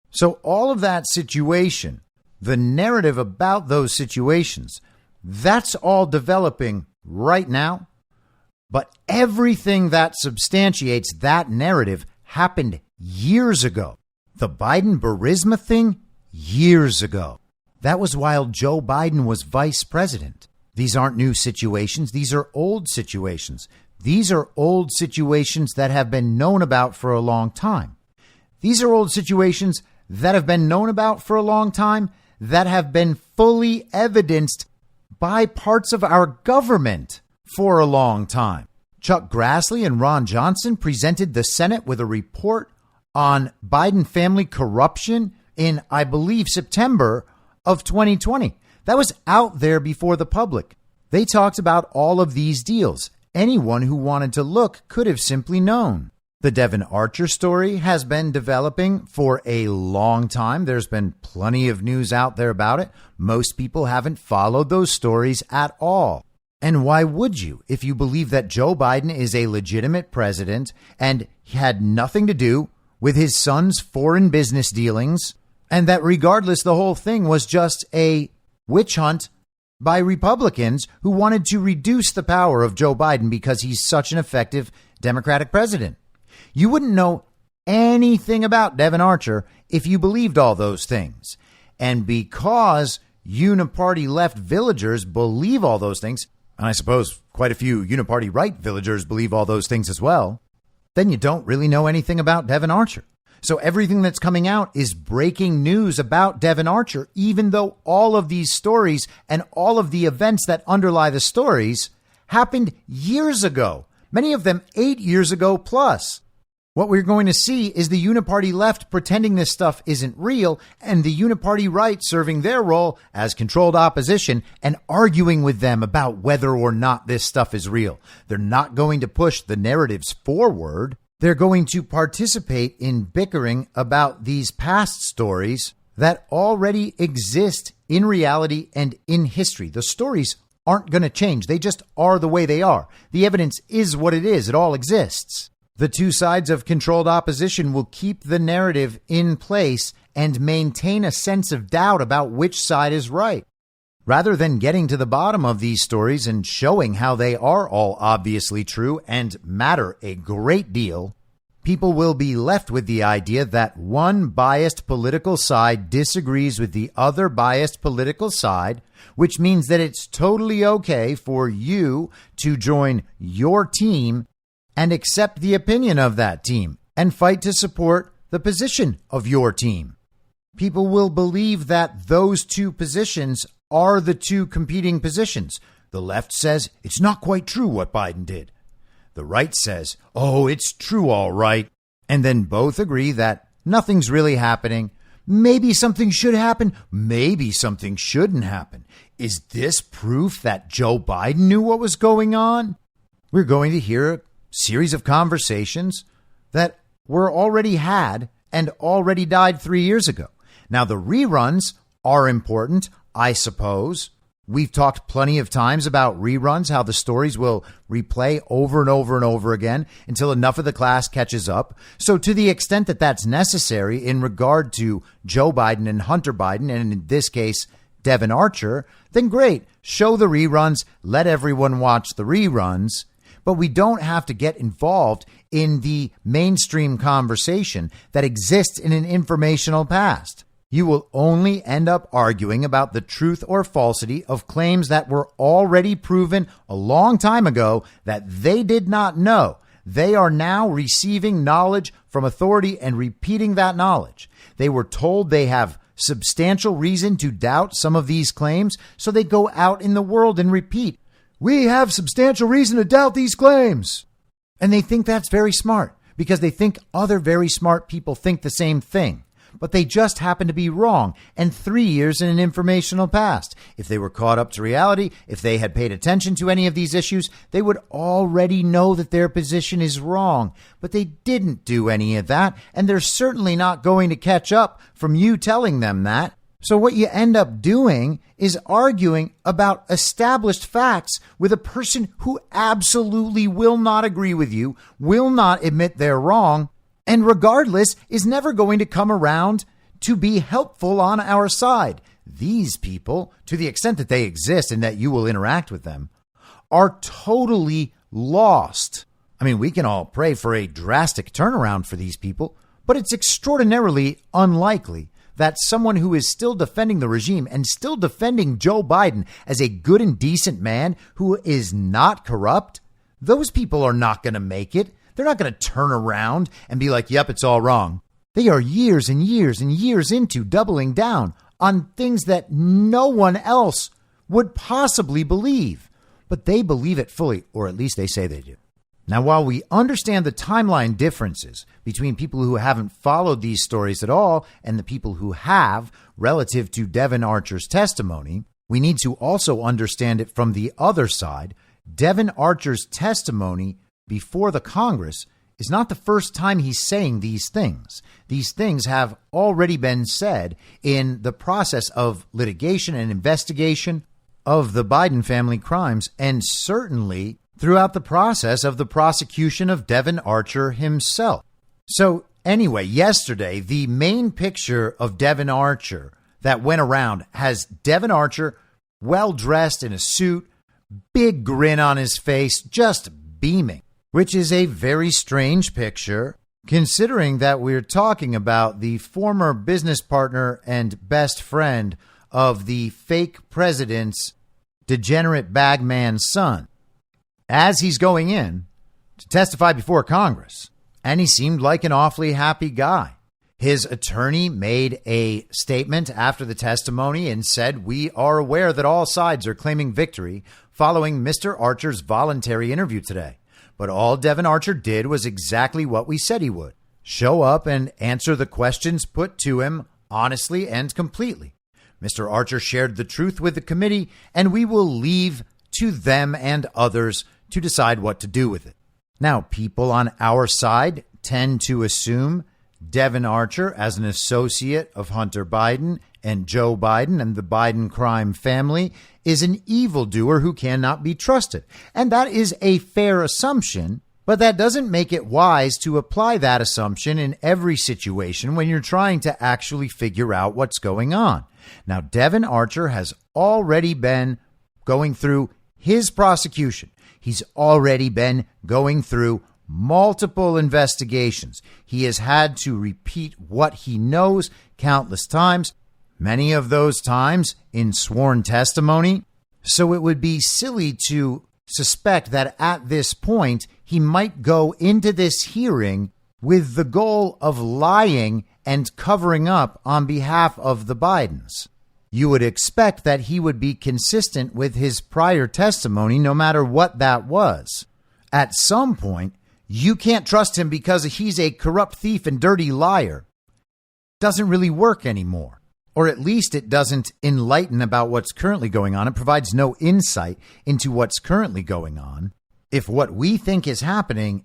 So all of that situation, the narrative about those situations, that's all developing right now. But everything that substantiates that narrative happened years ago. The Biden Burisma thing, years ago. That was while Joe Biden was vice president. These aren't new situations. These are old situations. These are old situations that have been known about for a long time. These are old situations that have been known about for a long time, that have been fully evidenced by parts of our government for a long time. Chuck Grassley and Ron Johnson presented the Senate with a report on Biden family corruption in, I believe, September of 2020. That was out there before the public. They talked about all of these deals. Anyone who wanted to look could have simply known. The Devon Archer story has been developing for a long time. There's been plenty of news out there about it. Most people haven't followed those stories at all. And why would you, if you believe that Joe Biden is a legitimate president and had nothing to do with his son's foreign business dealings, and that regardless, the whole thing was just a witch hunt by Republicans who wanted to reduce the power of Joe Biden because he's such an effective Democratic president? You wouldn't know anything about Devon Archer if you believed all those things. And because uniparty left villagers believe all those things, and I suppose quite a few uniparty right villagers believe all those things as well, then you don't really know anything about Devon Archer. So everything that's coming out is breaking news about Devon Archer, even though all of these stories and all of the events that underlie the stories happened years ago, many of them 8 years ago plus. What we're going to see is the uniparty left pretending this stuff isn't real, and the uniparty right serving their role as controlled opposition and arguing with them about whether or not this stuff is real. They're not going to push the narratives forward. They're going to participate in bickering about these past stories that already exist in reality and in history. The stories aren't going to change. They just are the way they are. The evidence is what it is. It all exists. The two sides of controlled opposition will keep the narrative in place and maintain a sense of doubt about which side is right. Rather than getting to the bottom of these stories and showing how they are all obviously true and matter a great deal, people will be left with the idea that one biased political side disagrees with the other biased political side, which means that it's totally okay for you to join your team and accept the opinion of that team and fight to support the position of your team. People will believe that those two positions are the two competing positions. The left says it's not quite true what Biden did. The right says, oh, it's true all right. And then both agree that nothing's really happening. Maybe something should happen. Maybe something shouldn't happen. Is this proof that Joe Biden knew what was going on? We're going to hear series of conversations that were already had and already died 3 years ago. Now, the reruns are important, I suppose. We've talked plenty of times about reruns, how the stories will replay over and over and over again until enough of the class catches up. So to the extent that that's necessary in regard to Joe Biden and Hunter Biden, and in this case, Devon Archer, then great. Show the reruns. Let everyone watch the reruns. But we don't have to get involved in the mainstream conversation that exists in an informational past. You will only end up arguing about the truth or falsity of claims that were already proven a long time ago that they did not know. They are now receiving knowledge from authority and repeating that knowledge. They were told they have substantial reason to doubt some of these claims, so they go out in the world and repeat, "We have substantial reason to doubt these claims." And they think that's very smart because they think other very smart people think the same thing. but they just happen to be wrong, and 3 years in an informational past. If they were caught up to reality, if they had paid attention to any of these issues, they would already know that their position is wrong. But they didn't do any of that, and they're certainly not going to catch up from you telling them that. So what you end up doing is arguing about established facts with a person who absolutely will not agree with you, will not admit they're wrong, and regardless is never going to come around to be helpful on our side. These people, to the extent that they exist and that you will interact with them, are totally lost. I mean, we can all pray for a drastic turnaround for these people, but it's extraordinarily unlikely that someone who is still defending the regime and still defending Joe Biden as a good and decent man who is not corrupt, those people are not going to make it. They're not going to turn around and be like, yep, it's all wrong. They are years and years and years into doubling down on things that no one else would possibly believe. But they believe it fully, or at least they say they do. Now, while we understand the timeline differences between people who haven't followed these stories at all and the people who have relative to Devon Archer's testimony, we need to also understand it from the other side. Devon Archer's testimony before the Congress is not the first time he's saying these things. These things have already been said in the process of litigation and investigation of the Biden family crimes, and certainly throughout the process of the prosecution of Devon Archer himself. So anyway, yesterday, the main picture of Devon Archer that went around has Devon Archer well-dressed in a suit, big grin on his face, just beaming, which is a very strange picture considering that we're talking about the former business partner and best friend of the fake president's degenerate bagman's son, as he's going in to testify before Congress. And he seemed like an awfully happy guy. His attorney made a statement after the testimony and said, "We are aware that all sides are claiming victory following Mr. Archer's voluntary interview today. But all Devon Archer did was exactly what we said he would. Show up and answer the questions put to him honestly and completely. Mr. Archer shared the truth with the committee, and we will leave to them and others to decide what to do with it." Now, people on our side tend to assume Devon Archer, as an associate of Hunter Biden and Joe Biden and the Biden crime family, is an evildoer who cannot be trusted. And that is a fair assumption, but that doesn't make it wise to apply that assumption in every situation when you're trying to actually figure out what's going on. Now, Devon Archer has already been going through his prosecution. He's already been going through multiple investigations. He has had to repeat what he knows countless times, many of those times in sworn testimony. So it would be silly to suspect that at this point he might go into this hearing with the goal of lying and covering up on behalf of the Bidens. You would expect that he would be consistent with his prior testimony, no matter what that was. At some point, you can't trust him because he's a corrupt thief and dirty liar. Doesn't really work anymore. Or at least it doesn't enlighten about what's currently going on. It provides no insight into what's currently going on. If what we think is happening,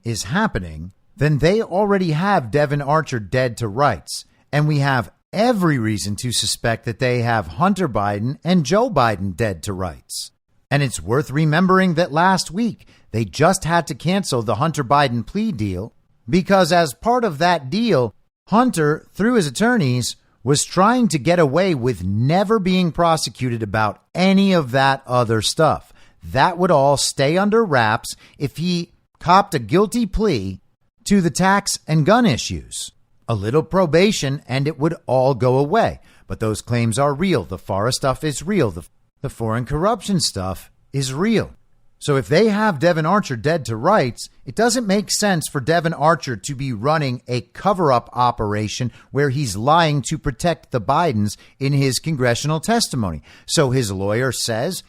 then they already have Devon Archer dead to rights. And we have every reason to suspect that they have Hunter Biden and Joe Biden dead to rights. And it's worth remembering that last week they just had to cancel the Hunter Biden plea deal because as part of that deal, Hunter, through his attorneys, was trying to get away with never being prosecuted about any of that other stuff. That would all stay under wraps if he copped a guilty plea to the tax and gun issues. A little probation and it would all go away. But those claims are real. The FARA stuff is real. The foreign corruption stuff is real. So if they have Devon Archer dead to rights, it doesn't make sense for Devon Archer to be running a cover-up operation where he's lying to protect the Bidens in his congressional testimony. So his lawyer says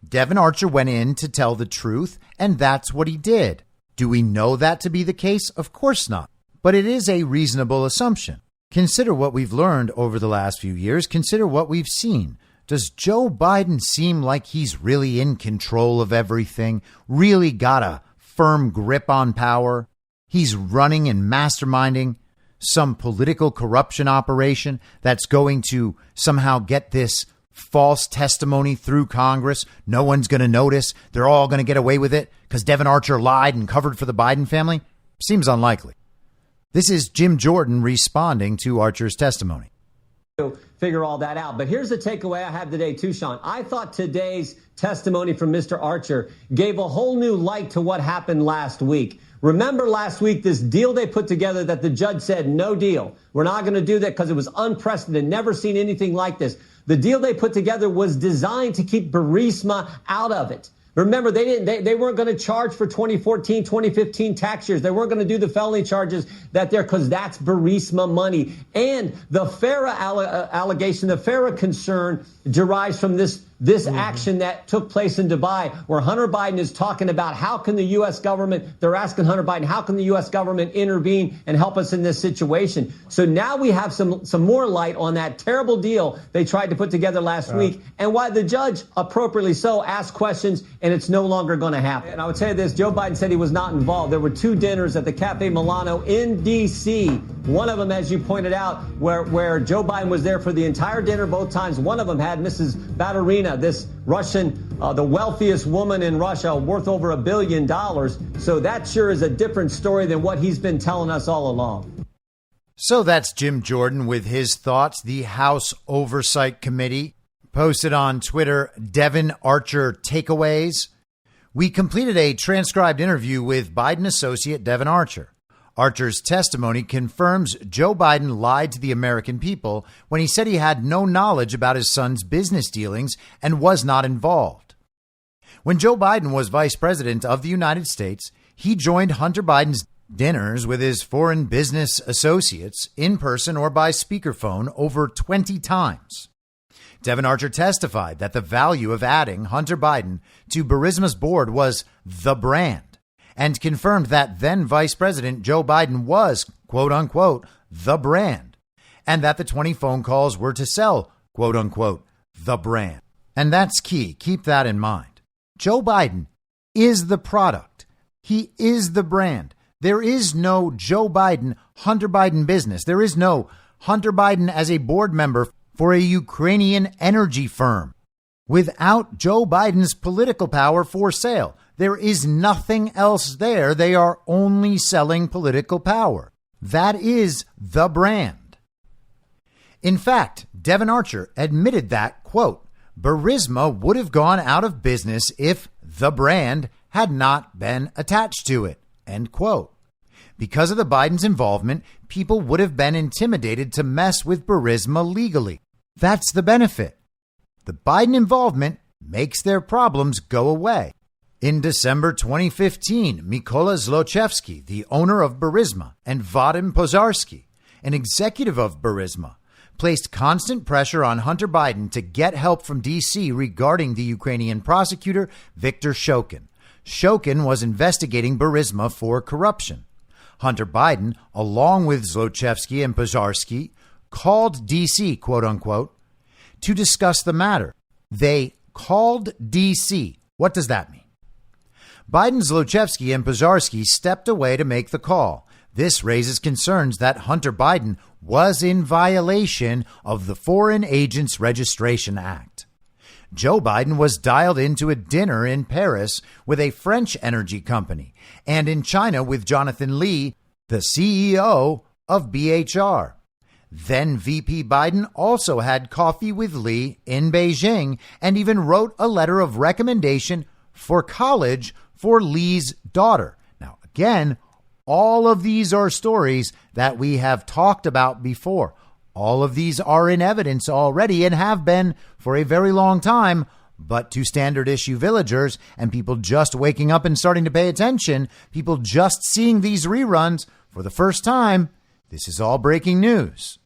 Devon Archer went in to tell the truth, and that's what he did. Do we know that to be the case? Of course not. But it is a reasonable assumption. Consider what we've learned over the last few years. Consider what we've seen. Does Joe Biden seem like he's really in control of everything? Really got a firm grip on power? He's running and masterminding some political corruption operation that's going to somehow get this false testimony through Congress. No one's going to notice. They're all going to get away with it because Devon Archer lied and covered for the Biden family. Seems unlikely. This is Jim Jordan responding to Archer's testimony. Figure all that out. But here's the takeaway I have today, too, Sean. I thought today's testimony from Mr. Archer gave a whole new light to what happened last week. Remember last week, this deal they put together that the judge said, no deal. We're not going to do that because it was unprecedented. Never seen anything like this. The deal they put together was designed to keep Burisma out of it. Remember, they weren't going to charge for 2014, 2015 tax years. They weren't going to do the felony charges because that's Burisma money. And the FARA allegation, the FARA concern derives from this action that took place in Dubai, where Hunter Biden is talking about how can the U.S. government, they're asking Hunter Biden, how can the U.S. government intervene and help us in this situation? So now we have some more light on that terrible deal they tried to put together last week, and why the judge, appropriately so, asked questions, and it's no longer going to happen. And I would tell you this, Joe Biden said he was not involved. There were 2 dinners at the Cafe Milano in D.C., one of them, as you pointed out, where Joe Biden was there for the entire dinner both times. One of them had Mrs. Baturina, this Russian, the wealthiest woman in Russia, worth over $1 billion. So that sure is a different story than what he's been telling us all along. So that's Jim Jordan with his thoughts. The House Oversight Committee posted on Twitter, Devon Archer takeaways. We completed a transcribed interview with Biden associate Devon Archer. Archer's testimony confirms Joe Biden lied to the American people when he said he had no knowledge about his son's business dealings and was not involved. When Joe Biden was vice president of the United States, he joined Hunter Biden's dinners with his foreign business associates in person or by speakerphone over 20 times. Devon Archer testified that the value of adding Hunter Biden to Burisma's board was the brand, and confirmed that then Vice President Joe Biden was, quote unquote, the brand, and that the 20 phone calls were to sell, quote unquote, the brand. And that's key. Keep that in mind. Joe Biden is the product. He is the brand. There is no Joe Biden, Hunter Biden business. There is no Hunter Biden as a board member for a Ukrainian energy firm. Without Joe Biden's political power for sale, there is nothing else there. They are only selling political power. That is the brand. In fact, Devon Archer admitted that, quote, Burisma would have gone out of business if the brand had not been attached to it, end quote. Because of the Biden's involvement, people would have been intimidated to mess with Burisma legally. That's the benefit. The Biden involvement makes their problems go away. In December 2015, Mykola Zlochevsky, the owner of Burisma, and Vadim Pozharsky, an executive of Burisma, placed constant pressure on Hunter Biden to get help from D.C. regarding the Ukrainian prosecutor Viktor Shokin. Shokin was investigating Burisma for corruption. Hunter Biden, along with Zlochevsky and Pozharsky, called D.C., quote unquote, to discuss the matter. They called D.C. What does that mean? Biden, Zlochevsky, and Pozharsky stepped away to make the call. This raises concerns that Hunter Biden was in violation of the Foreign Agents Registration Act. Joe Biden was dialed into a dinner in Paris with a French energy company and in China with Jonathan Li, the CEO of BHR. Then VP Biden also had coffee with Li in Beijing and even wrote a letter of recommendation for college for Li's daughter. Now, again, all of these are stories that we have talked about before. All of these are in evidence already and have been for a very long time. But to standard issue villagers and people just waking up and starting to pay attention, people just seeing these reruns for the first time, this is all breaking news.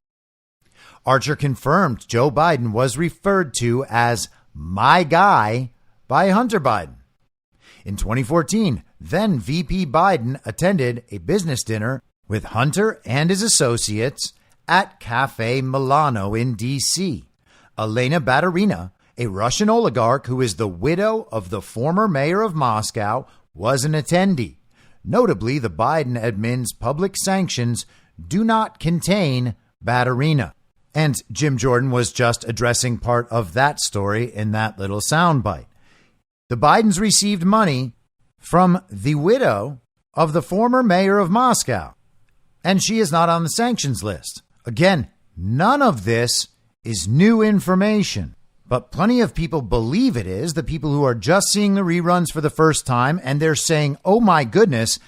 Archer confirmed Joe Biden was referred to as my guy by Hunter Biden. In 2014, then VP Biden attended a business dinner with Hunter and his associates at Cafe Milano in D.C. Elena Baturina, a Russian oligarch who is the widow of the former mayor of Moscow, was an attendee. Notably, the Biden admin's public sanctions do not contain Baturina. And Jim Jordan was just addressing part of that story in that little soundbite. The Bidens received money from the widow of the former mayor of Moscow, and she is not on the sanctions list. Again, none of this is new information, but plenty of people believe it is, the people who are just seeing the reruns for the first time, and they're saying, oh my goodness,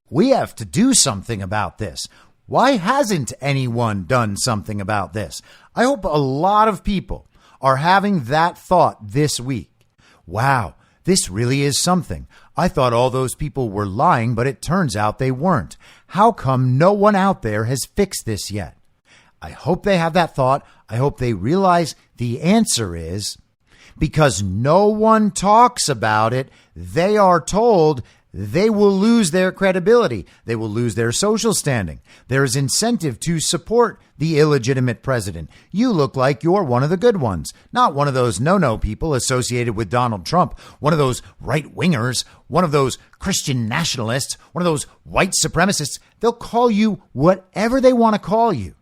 we have to do something about this. Why hasn't anyone done something about this? I hope a lot of people are having that thought this week. Wow, this really is something. I thought all those people were lying, but it turns out they weren't. How come no one out there has fixed this yet? I hope they have that thought. I hope they realize the answer is because no one talks about it. They are told they will lose their credibility. They will lose their social standing. There is incentive to support the illegitimate president. You look like you're one of the good ones, not one of those no-no people associated with Donald Trump, one of those right-wingers, one of those Christian nationalists, one of those white supremacists. They'll call you whatever they want to call you.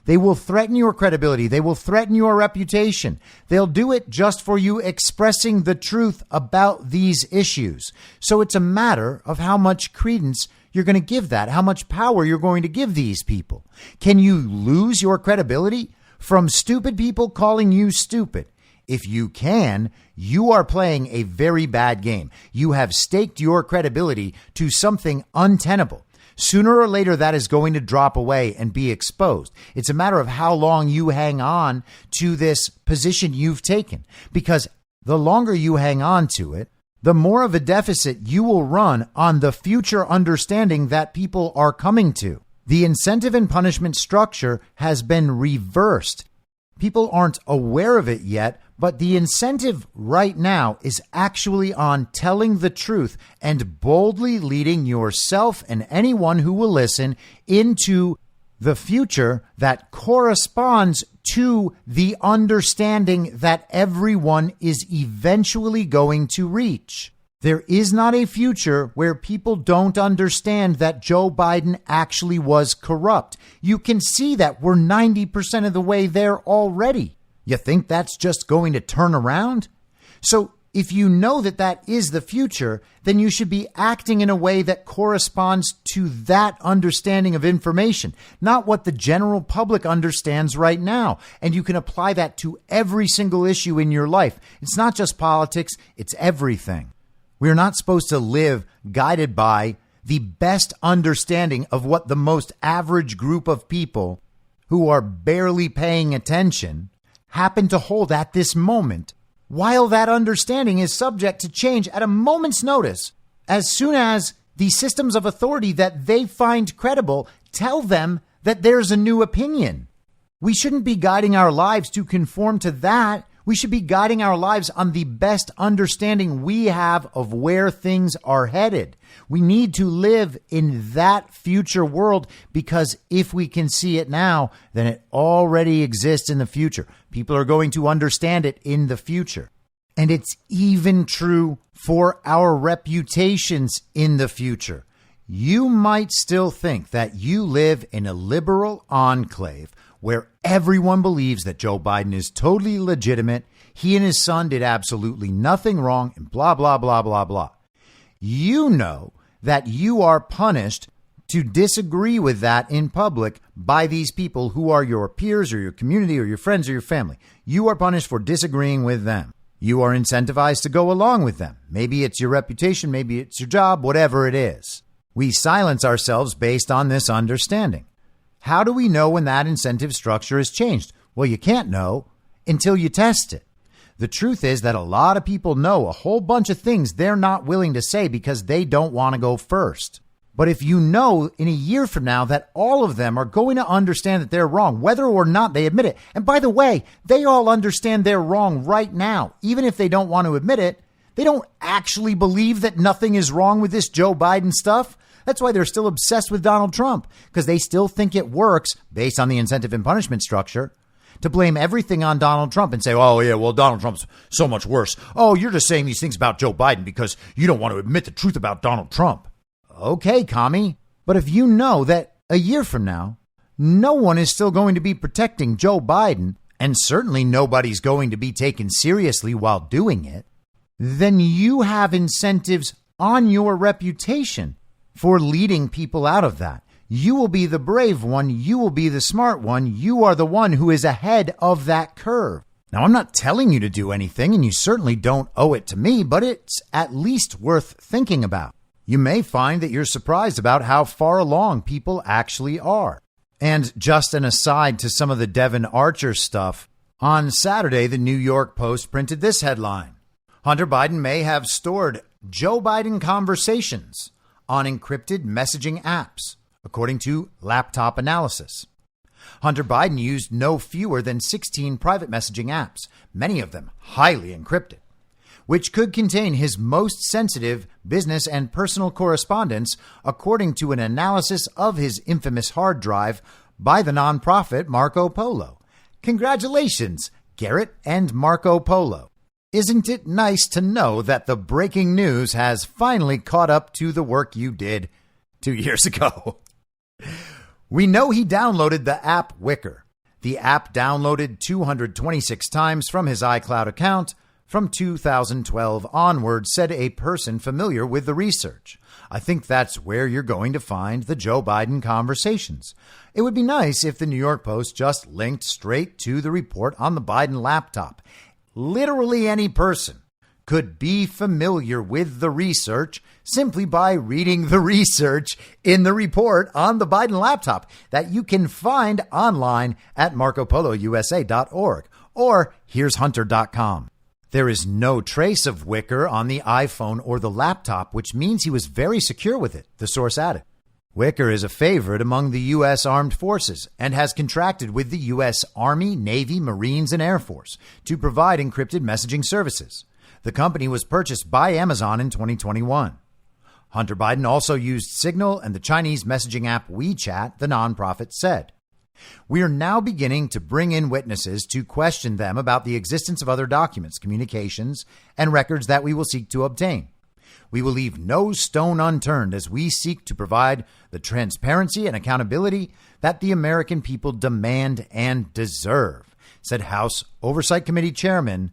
They will threaten your credibility. They will threaten your reputation. They'll do it just for you expressing the truth about these issues. So it's a matter of how much credence you're going to give that, how much power you're going to give these people. Can you lose your credibility from stupid people calling you stupid? If you can, you are playing a very bad game. You have staked your credibility to something untenable. Sooner or later, that is going to drop away and be exposed. It's a matter of how long you hang on to this position you've taken, because the longer you hang on to it, the more of a deficit you will run on the future understanding that people are coming to. The incentive and punishment structure has been reversed. People aren't aware of it yet, but the incentive right now is actually on telling the truth and boldly leading yourself and anyone who will listen into the future that corresponds to the understanding that everyone is eventually going to reach. There is not a future where people don't understand that Joe Biden actually was corrupt. You can see that we're 90% of the way there already. You think that's just going to turn around? So if you know that that is the future, then you should be acting in a way that corresponds to that understanding of information, not what the general public understands right now. And you can apply that to every single issue in your life. It's not just politics, it's everything. We're not supposed to live guided by the best understanding of what the most average group of people who are barely paying attention happen to hold at this moment, while that understanding is subject to change at a moment's notice. As soon as the systems of authority that they find credible tell them that there's a new opinion. We shouldn't be guiding our lives to conform to that. We should be guiding our lives on the best understanding we have of where things are headed. We need to live in that future world, because if we can see it now, then it already exists in the future. People are going to understand it in the future. And it's even true for our reputations in the future. You might still think that you live in a liberal enclave where everyone believes that Joe Biden is totally legitimate. He and his son did absolutely nothing wrong, and blah, blah, blah, blah, blah. You know that you are punished to disagree with that in public by these people who are your peers or your community or your friends or your family. You are punished for disagreeing with them. You are incentivized to go along with them. Maybe it's your reputation, maybe it's your job, whatever it is. We silence ourselves based on this understanding. How do we know when that incentive structure has changed? Well, you can't know until you test it. The truth is that a lot of people know a whole bunch of things they're not willing to say because they don't want to go first. But if you know in a year from now that all of them are going to understand that they're wrong, whether or not they admit it, and by the way, they all understand they're wrong right now, even if they don't want to admit it, they don't actually believe that nothing is wrong with this Joe Biden stuff. That's why they're still obsessed with Donald Trump, because they still think it works based on the incentive and punishment structure to blame everything on Donald Trump and say, oh, yeah, well, Donald Trump's so much worse. Oh, you're just saying these things about Joe Biden because you don't want to admit the truth about Donald Trump. Okay, commie. But if you know that a year from now, no one is still going to be protecting Joe Biden, and certainly nobody's going to be taken seriously while doing it, then you have incentives on your reputation for leading people out of that. You will be the brave one. You will be the smart one. You are the one who is ahead of that curve. Now, I'm not telling you to do anything, and you certainly don't owe it to me, but it's at least worth thinking about. You may find that you're surprised about how far along people actually are. And just an aside to some of the Devon Archer stuff, on Saturday, the New York Post printed this headline: Hunter Biden may have stored Joe Biden conversations on encrypted messaging apps, according to laptop analysis. Hunter Biden used no fewer than 16 private messaging apps, many of them highly encrypted, which could contain his most sensitive business and personal correspondence, according to an analysis of his infamous hard drive by the nonprofit Marco Polo. Congratulations, Garrett and Marco Polo. Isn't it nice to know that the breaking news has finally caught up to the work you did 2 years ago? We know he downloaded the app Wicker. The app downloaded 226 times from his iCloud account from 2012 onward, said a person familiar with the research. I think that's where you're going to find the Joe Biden conversations. It would be nice if the New York Post just linked straight to the report on the Biden laptop. Literally any person could be familiar with the research simply by reading the research in the report on the Biden laptop that you can find online at marcopolousa.org or here'shunter.com. There is no trace of Wicker on the iPhone or the laptop, which means he was very secure with it, the source added. Wicker is a favorite among the U.S. Armed Forces and has contracted with the U.S. Army, Navy, Marines, and Air Force to provide encrypted messaging services. The company was purchased by Amazon in 2021. Hunter Biden also used Signal and the Chinese messaging app WeChat, the nonprofit said. We are now beginning to bring in witnesses to question them about the existence of other documents, communications, and records that we will seek to obtain. We will leave no stone unturned as we seek to provide the transparency and accountability that the American people demand and deserve, said House Oversight Committee Chairman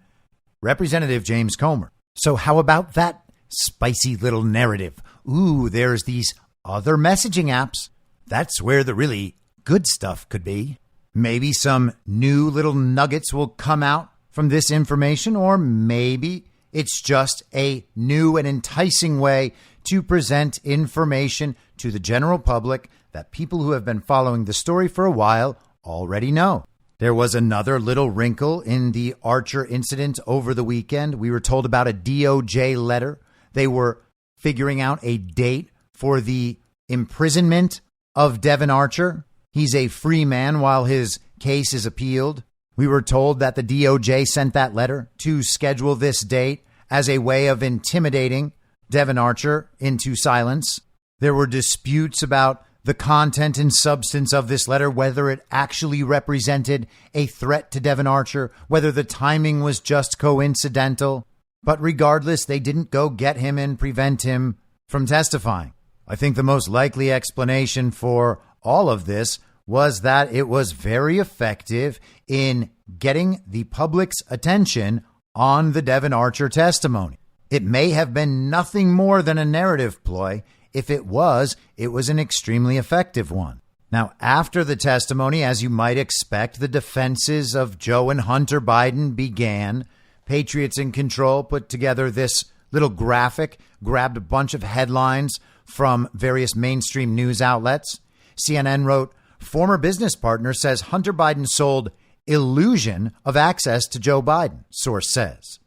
Representative James Comer. So how about that spicy little narrative? Ooh, there's these other messaging apps. That's where the really good stuff could be. Maybe some new little nuggets will come out from this information, or maybe it's just a new and enticing way to present information to the general public that people who have been following the story for a while already know. There was another little wrinkle in the Archer incident over the weekend. We were told about a DOJ letter. They were figuring out a date for the imprisonment of Devon Archer. He's a free man while his case is appealed. We were told that the DOJ sent that letter to schedule this date as a way of intimidating Devon Archer into silence. There were disputes about the content and substance of this letter, whether it actually represented a threat to Devon Archer, whether the timing was just coincidental. But regardless, they didn't go get him and prevent him from testifying. I think the most likely explanation for all of this was that it was very effective in getting the public's attention on the Devon Archer testimony. It may have been nothing more than a narrative ploy. If it was an extremely effective one. Now, after the testimony, as you might expect, the defenses of Joe and Hunter Biden began. Patriots in Control put together this little graphic, grabbed a bunch of headlines from various mainstream news outlets. CNN wrote, former business partner says Hunter Biden sold illusion of access to Joe Biden, source says.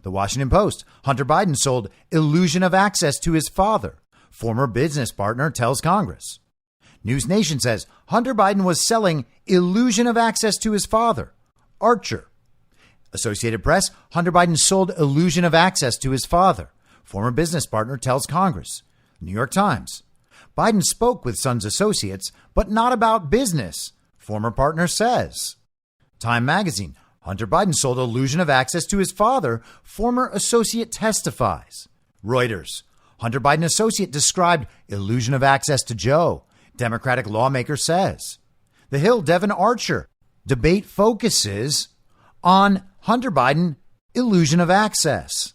The Washington Post, Hunter Biden sold illusion of access to his father. Former business partner tells Congress. News Nation says Hunter Biden was selling illusion of access to his father. Archer. Associated Press, Hunter Biden sold illusion of access to his father. Former business partner tells Congress. New York Times. Biden spoke with son's associates, but not about business, former partner says. Time magazine, Hunter Biden sold illusion of access to his father, former associate testifies. Reuters, Hunter Biden associate described illusion of access to Joe, Democratic lawmaker says. The Hill, Devon Archer, debate focuses on Hunter Biden illusion of access.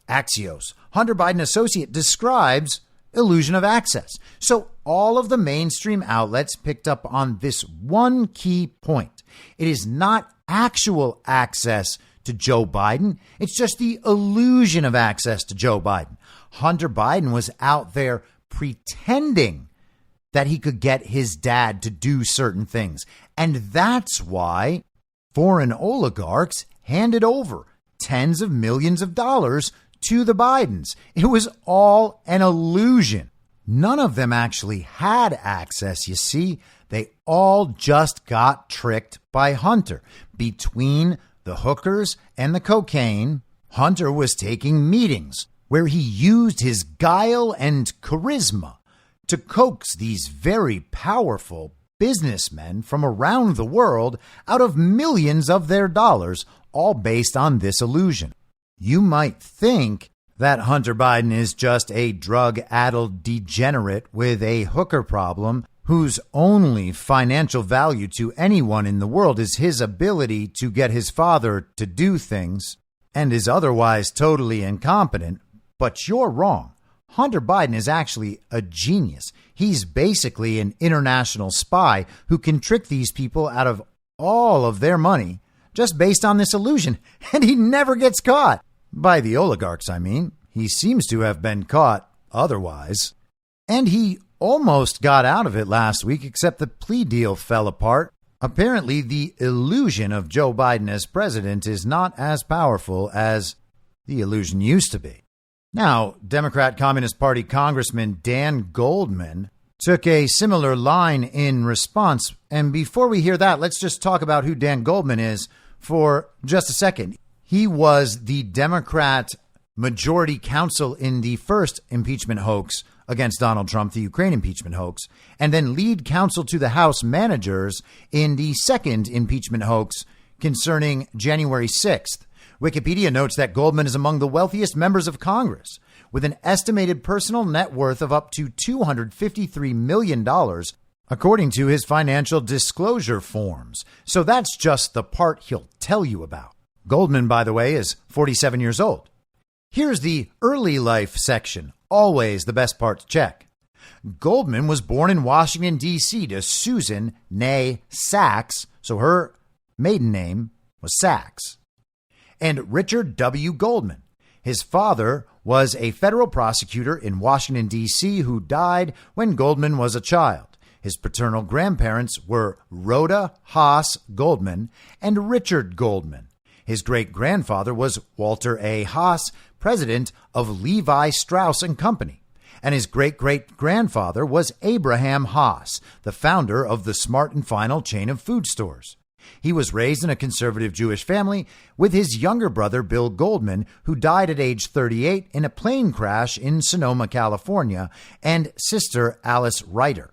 Axios, Hunter Biden associate describes illusion of access. So all of the mainstream outlets picked up on this one key point. It is not actual access to Joe Biden. It's just the illusion of access to Joe Biden. Hunter Biden was out there pretending that he could get his dad to do certain things. And that's why foreign oligarchs handed over tens of millions of dollars to the Bidens. It was all an illusion. None of them actually had access, you see. They all just got tricked by Hunter. Between the hookers and the cocaine, Hunter was taking meetings where he used his guile and charisma to coax these very powerful businessmen from around the world out of millions of their dollars, all based on this illusion. You might think that Hunter Biden is just a drug-addled degenerate with a hooker problem whose only financial value to anyone in the world is his ability to get his father to do things and is otherwise totally incompetent. But you're wrong. Hunter Biden is actually a genius. He's basically an international spy who can trick these people out of all of their money just based on this illusion. And he never gets caught. By the oligarchs, I mean. He seems to have been caught otherwise. And he almost got out of it last week, except the plea deal fell apart. Apparently, the illusion of Joe Biden as president is not as powerful as the illusion used to be. Now, Democrat Communist Party Congressman Dan Goldman took a similar line in response. And before we hear that, let's just talk about who Dan Goldman is for just a second. He was the Democrat majority counsel in the first impeachment hoax against Donald Trump, the Ukraine impeachment hoax, and then lead counsel to the House managers in the second impeachment hoax concerning January 6th. Wikipedia notes that Goldman is among the wealthiest members of Congress, with an estimated personal net worth of up to $253 million, according to his financial disclosure forms. So that's just the part he'll tell you about. Goldman, by the way, is 47 years old. Here's the early life section, always the best part to check. Goldman was born in Washington, D.C. to Susan, née Sachs, so her maiden name was Sachs, and Richard W. Goldman. His father was a federal prosecutor in Washington, D.C., who died when Goldman was a child. His paternal grandparents were Rhoda Haas Goldman and Richard Goldman. His great-grandfather was Walter A. Haas, president of Levi Strauss & Company. And his great-great-grandfather was Abraham Haas, the founder of the Smart & Final chain of food stores. He was raised in a conservative Jewish family with his younger brother, Bill Goldman, who died at age 38 in a plane crash in Sonoma, California, and sister Alice Reiter.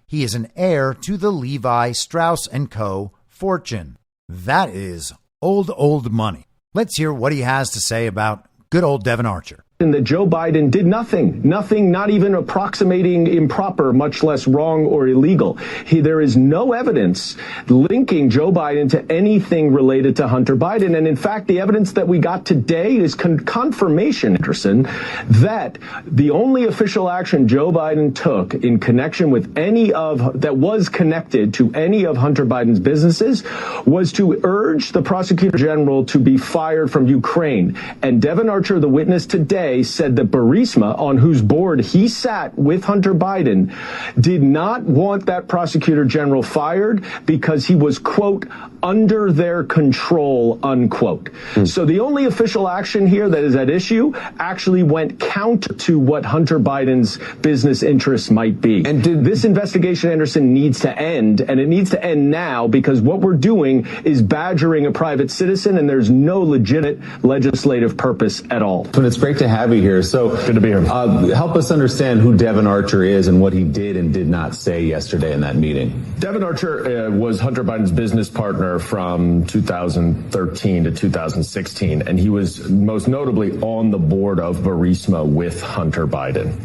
He is an heir to the Levi Strauss & Co. fortune. That is old money. Let's hear what he has to say about good old Devon Archer. That Joe Biden did nothing, not even approximating improper, much less wrong or illegal. There is no evidence linking Joe Biden to anything related to Hunter Biden. And in fact, the evidence that we got today is confirmation, Anderson, that the only official action Joe Biden took in connection with that was connected to any of Hunter Biden's businesses was to urge the prosecutor general to be fired from Ukraine. And Devon Archer, the witness today, said that Burisma, on whose board he sat with Hunter Biden, did not want that prosecutor general fired because he was, quote, under their control, unquote. So the only official action here that is at issue actually went counter to what Hunter Biden's business interests might be. And this investigation, Anderson, needs to end, and it needs to end now, because what we're doing is badgering a private citizen, and there's no legitimate legislative purpose at all. But it's great to have have you here. So good to be here. Help us understand who Devon Archer is and what he did and did not say yesterday in that meeting. Devon Archer was Hunter Biden's business partner from 2013 to 2016, and he was most notably on the board of Burisma with Hunter Biden.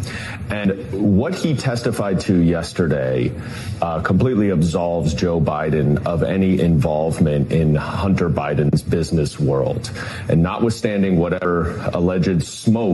And what he testified to yesterday completely absolves Joe Biden of any involvement in Hunter Biden's business world. And notwithstanding whatever alleged smoke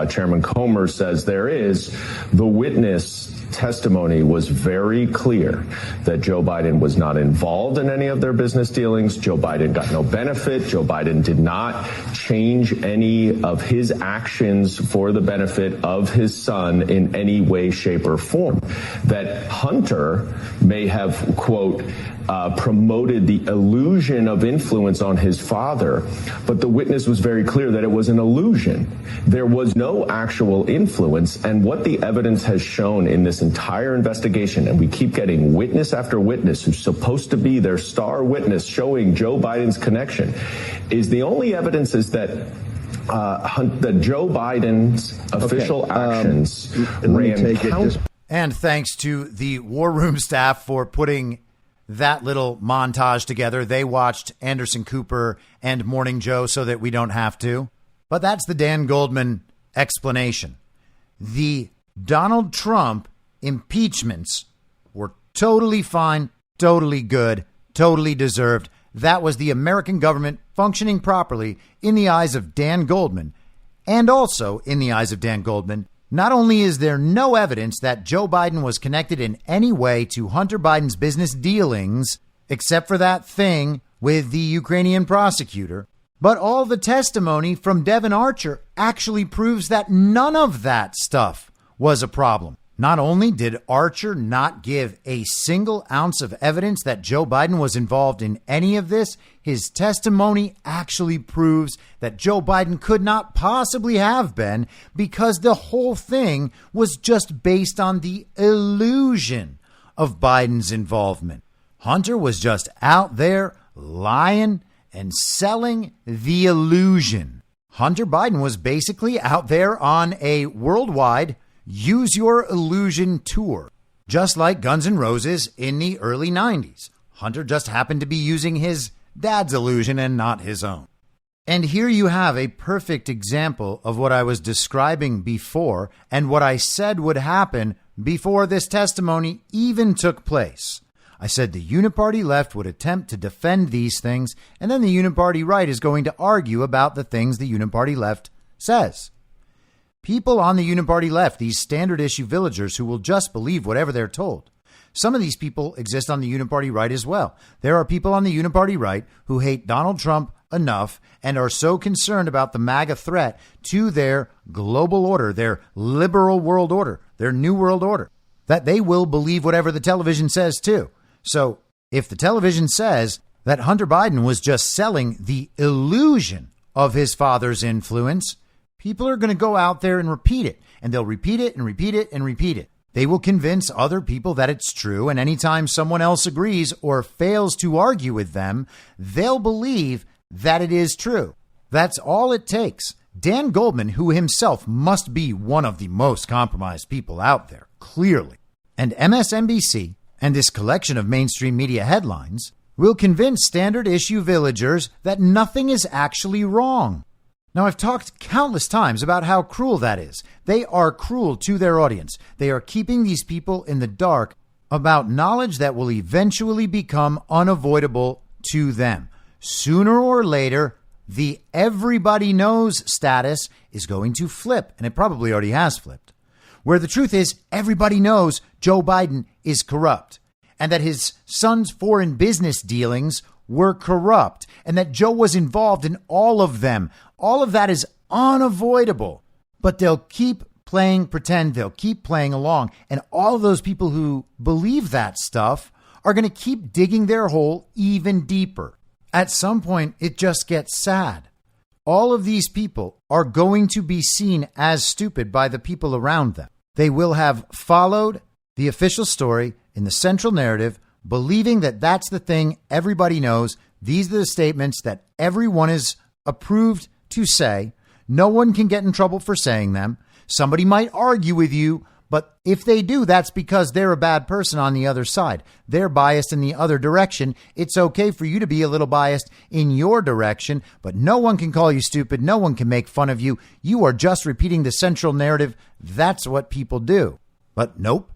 Chairman Comer says there is, the witness testimony was very clear that Joe Biden was not involved in any of their business dealings. Joe Biden got no benefit. Joe Biden did not change any of his actions for the benefit of his son in any way, shape, or form. That Hunter may have, quote, promoted the illusion of influence on his father, but the witness was very clear that it was an illusion. There was no actual influence, and what the evidence has shown in this entire investigation, and we keep getting witness after witness who's supposed to be their star witness showing Joe Biden's connection, is the only evidence is that Joe Biden's official actions ran counter. And thanks to the War Room staff for putting that little montage together. They watched Anderson Cooper and Morning Joe so that we don't have to. But that's the Dan Goldman explanation. The Donald Trump impeachments were totally fine, totally good, totally deserved. That was the American government functioning properly in the eyes of Dan Goldman. And also in the eyes of Dan Goldman, not only is there no evidence that Joe Biden was connected in any way to Hunter Biden's business dealings, except for that thing with the Ukrainian prosecutor, but all the testimony from Devon Archer actually proves that none of that stuff was a problem. Not only did Archer not give a single ounce of evidence that Joe Biden was involved in any of this, his testimony actually proves that Joe Biden could not possibly have been, because the whole thing was just based on the illusion of Biden's involvement. Hunter was just out there lying and selling the illusion. Hunter Biden was basically out there on a worldwide Use Your Illusion tour, just like Guns N' Roses in the early 90s. Hunter just happened to be using his dad's illusion and not his own. And here you have a perfect example of what I was describing before and what I said would happen before this testimony even took place. I said the uniparty left would attempt to defend these things, and then the uniparty right is going to argue about the things the uniparty left says. People on the uniparty left, these standard issue villagers who will just believe whatever they're told. Some of these people exist on the uniparty right as well. There are people on the uniparty right who hate Donald Trump enough and are so concerned about the MAGA threat to their global order, their liberal world order, their new world order, that they will believe whatever the television says too. So if the television says that Hunter Biden was just selling the illusion of his father's influence, people are going to go out there and repeat it, and they'll repeat it and repeat it and repeat it. They will convince other people that it's true, and anytime someone else agrees or fails to argue with them, they'll believe that it is true. That's all it takes. Dan Goldman, who himself must be one of the most compromised people out there, clearly, and MSNBC and this collection of mainstream media headlines will convince standard issue villagers that nothing is actually wrong. Now, I've talked countless times about how cruel that is. They are cruel to their audience. They are keeping these people in the dark about knowledge that will eventually become unavoidable to them. Sooner or later, the everybody knows status is going to flip, and it probably already has flipped, where the truth is everybody knows Joe Biden is corrupt and that his son's foreign business dealings were corrupt and that Joe was involved in all of them. All of that is unavoidable, but they'll keep playing pretend. They'll keep playing along. And all of those people who believe that stuff are going to keep digging their hole even deeper. At some point, it just gets sad. All of these people are going to be seen as stupid by the people around them. They will have followed the official story in the central narrative, believing that that's the thing everybody knows. These are the statements that everyone is approved to say, No one can get in trouble for saying them. Somebody might argue with you, but if they do, that's because they're a bad person on the other side. They're biased in the other direction. It's okay for you to be a little biased in your direction, but no one can call you stupid. No one can make fun of you. You are just repeating the central narrative. That's what people do. But nope,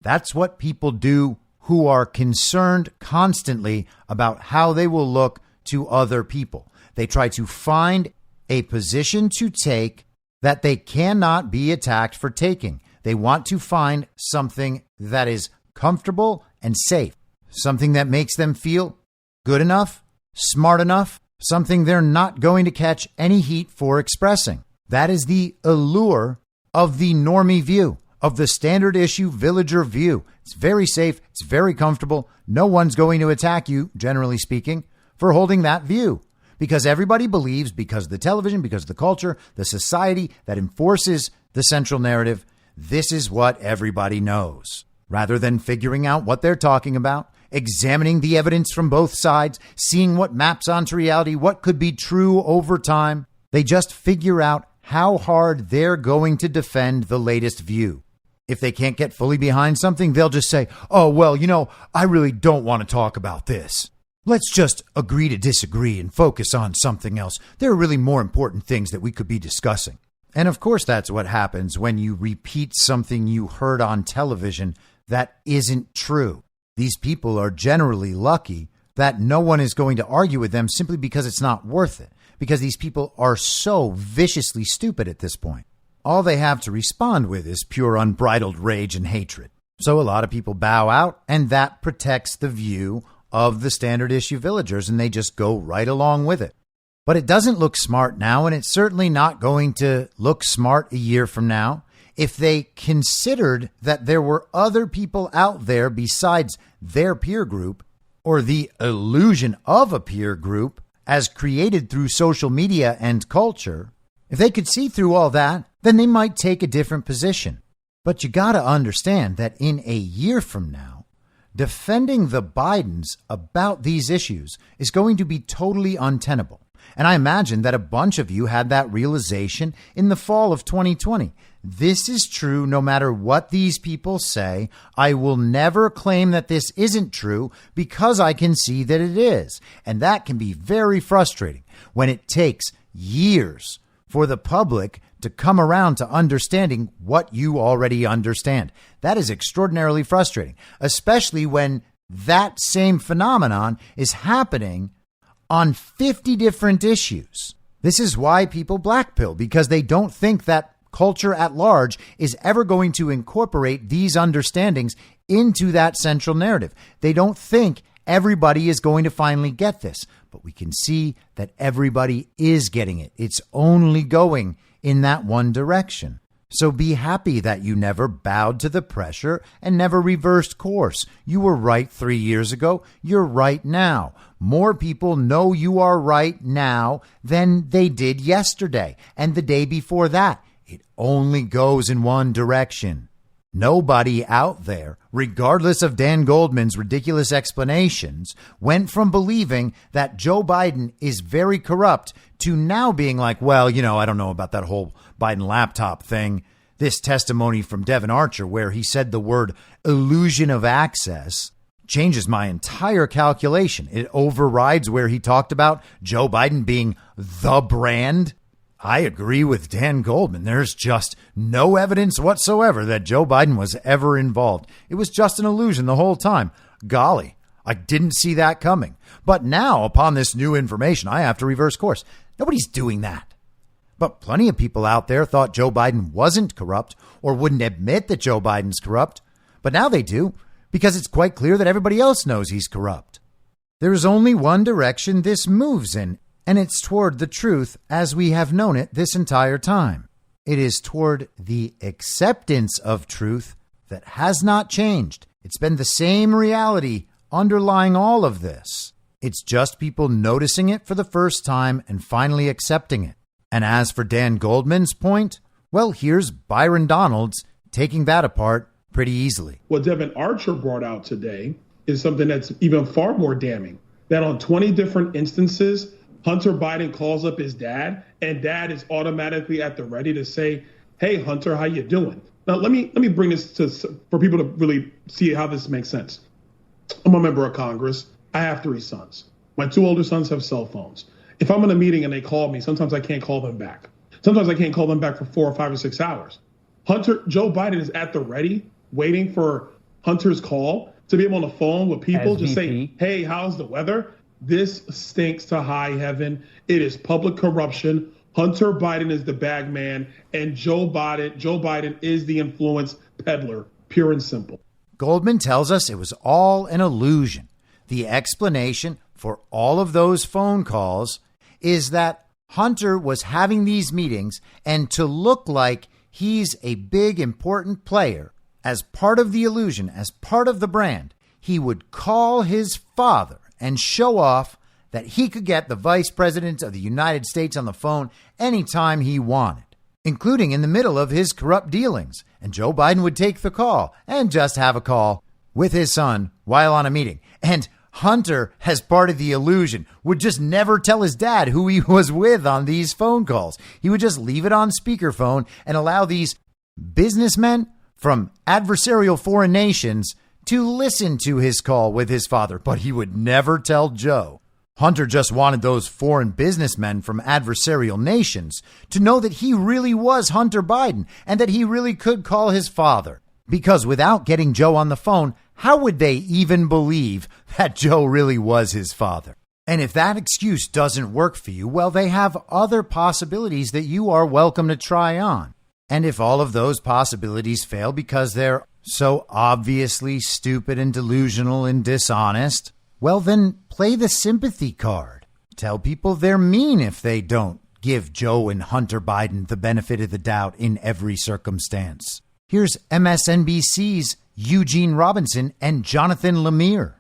that's what people do who are concerned constantly about how they will look to other people. They try to find a position to take that they cannot be attacked for taking. They want to find something that is comfortable and safe, something that makes them feel good enough, smart enough, something they're not going to catch any heat for expressing. That is the allure of the normie view, of the standard issue villager view. It's very safe. It's very comfortable. No one's going to attack you, generally speaking, for holding that view. Because everybody believes, because of the television, because of the culture, the society that enforces the central narrative, this is what everybody knows. Rather than figuring out what they're talking about, examining the evidence from both sides, seeing what maps onto reality, what could be true over time, they just figure out how hard they're going to defend the latest view. If they can't get fully behind something, they'll just say, oh, well, I really don't want to talk about this. Let's just agree to disagree and focus on something else. There are really more important things that we could be discussing. And of course, that's what happens when you repeat something you heard on television that isn't true. These people are generally lucky that no one is going to argue with them simply because it's not worth it, because these people are so viciously stupid at this point. All they have to respond with is pure unbridled rage and hatred. So a lot of people bow out, and that protects the view of the standard issue villagers, and they just go right along with it. But it doesn't look smart now, and it's certainly not going to look smart a year from now. If they considered that there were other people out there besides their peer group, or the illusion of a peer group as created through social media and culture, if they could see through all that, then they might take a different position. But you got to understand that in a year from now, defending the Bidens about these issues is going to be totally untenable. And I imagine that a bunch of you had that realization in the fall of 2020. This is true no matter what these people say. I will never claim that this isn't true because I can see that it is. And that can be very frustrating when it takes years for the public to come around to understanding what you already understand. That is extraordinarily frustrating, especially when that same phenomenon is happening on 50 different issues. This is why people blackpill, because they don't think that culture at large is ever going to incorporate these understandings into that central narrative. They don't think everybody is going to finally get this, but we can see that everybody is getting it. It's only going in that one direction. So be happy that you never bowed to the pressure and never reversed course. You were right 3 years ago. You're right now. More people know you are right now than they did yesterday and the day before that. It only goes in one direction. Nobody out there, regardless of Dan Goldman's ridiculous explanations, went from believing that Joe Biden is very corrupt to now being like, well, I don't know about that whole Biden laptop thing. This testimony from Devon Archer, where he said the word illusion of access, changes my entire calculation. It overrides where he talked about Joe Biden being the brand. I agree with Dan Goldman. There's just no evidence whatsoever that Joe Biden was ever involved. It was just an illusion the whole time. Golly, I didn't see that coming. But now, upon this new information, I have to reverse course. Nobody's doing that. But plenty of people out there thought Joe Biden wasn't corrupt or wouldn't admit that Joe Biden's corrupt. But now they do, because it's quite clear that everybody else knows he's corrupt. There is only one direction this moves in, and it's toward the truth as we have known it this entire time. It is toward the acceptance of truth that has not changed. It's been the same reality underlying all of this. It's just people noticing it for the first time and finally accepting it. And as for Dan Goldman's point, well, here's Byron Donalds taking that apart pretty easily. What Devon Archer brought out today is something that's even far more damning, that on 20 different instances, Hunter Biden calls up his dad, and dad is automatically at the ready to say, "Hey, Hunter, how you doing?" Now, let me bring this for people to really see how this makes sense. I'm a member of Congress. I have 3 sons. My 2 older sons have cell phones. If I'm in a meeting and they call me, sometimes I can't call them back. Sometimes I can't call them back for 4 or 5 or 6 hours. Joe Biden is at the ready, waiting for Hunter's call to be able on the phone with people, just say, "Hey, how's the weather?" This stinks to high heaven. It is public corruption. Hunter Biden is the bag man, and Joe Biden is the influence peddler, pure and simple. Goldman tells us it was all an illusion. The explanation for all of those phone calls is that Hunter was having these meetings, and to look like he's a big, important player, as part of the illusion, as part of the brand, he would call his father and show off that he could get the vice president of the United States on the phone anytime he wanted, including in the middle of his corrupt dealings. And Joe Biden would take the call and just have a call with his son while on a meeting. And Hunter, as part of the illusion, would just never tell his dad who he was with on these phone calls. He would just leave it on speakerphone and allow these businessmen from adversarial foreign nations to listen to his call with his father, but he would never tell Joe. Hunter just wanted those foreign businessmen from adversarial nations to know that he really was Hunter Biden and that he really could call his father. Because without getting Joe on the phone, how would they even believe that Joe really was his father? And if that excuse doesn't work for you, well, they have other possibilities that you are welcome to try on. And if all of those possibilities fail because they're so obviously stupid and delusional and dishonest, well, then play the sympathy card. Tell people they're mean if they don't give Joe and Hunter Biden the benefit of the doubt in every circumstance. Here's MSNBC's Eugene Robinson and Jonathan Lemire.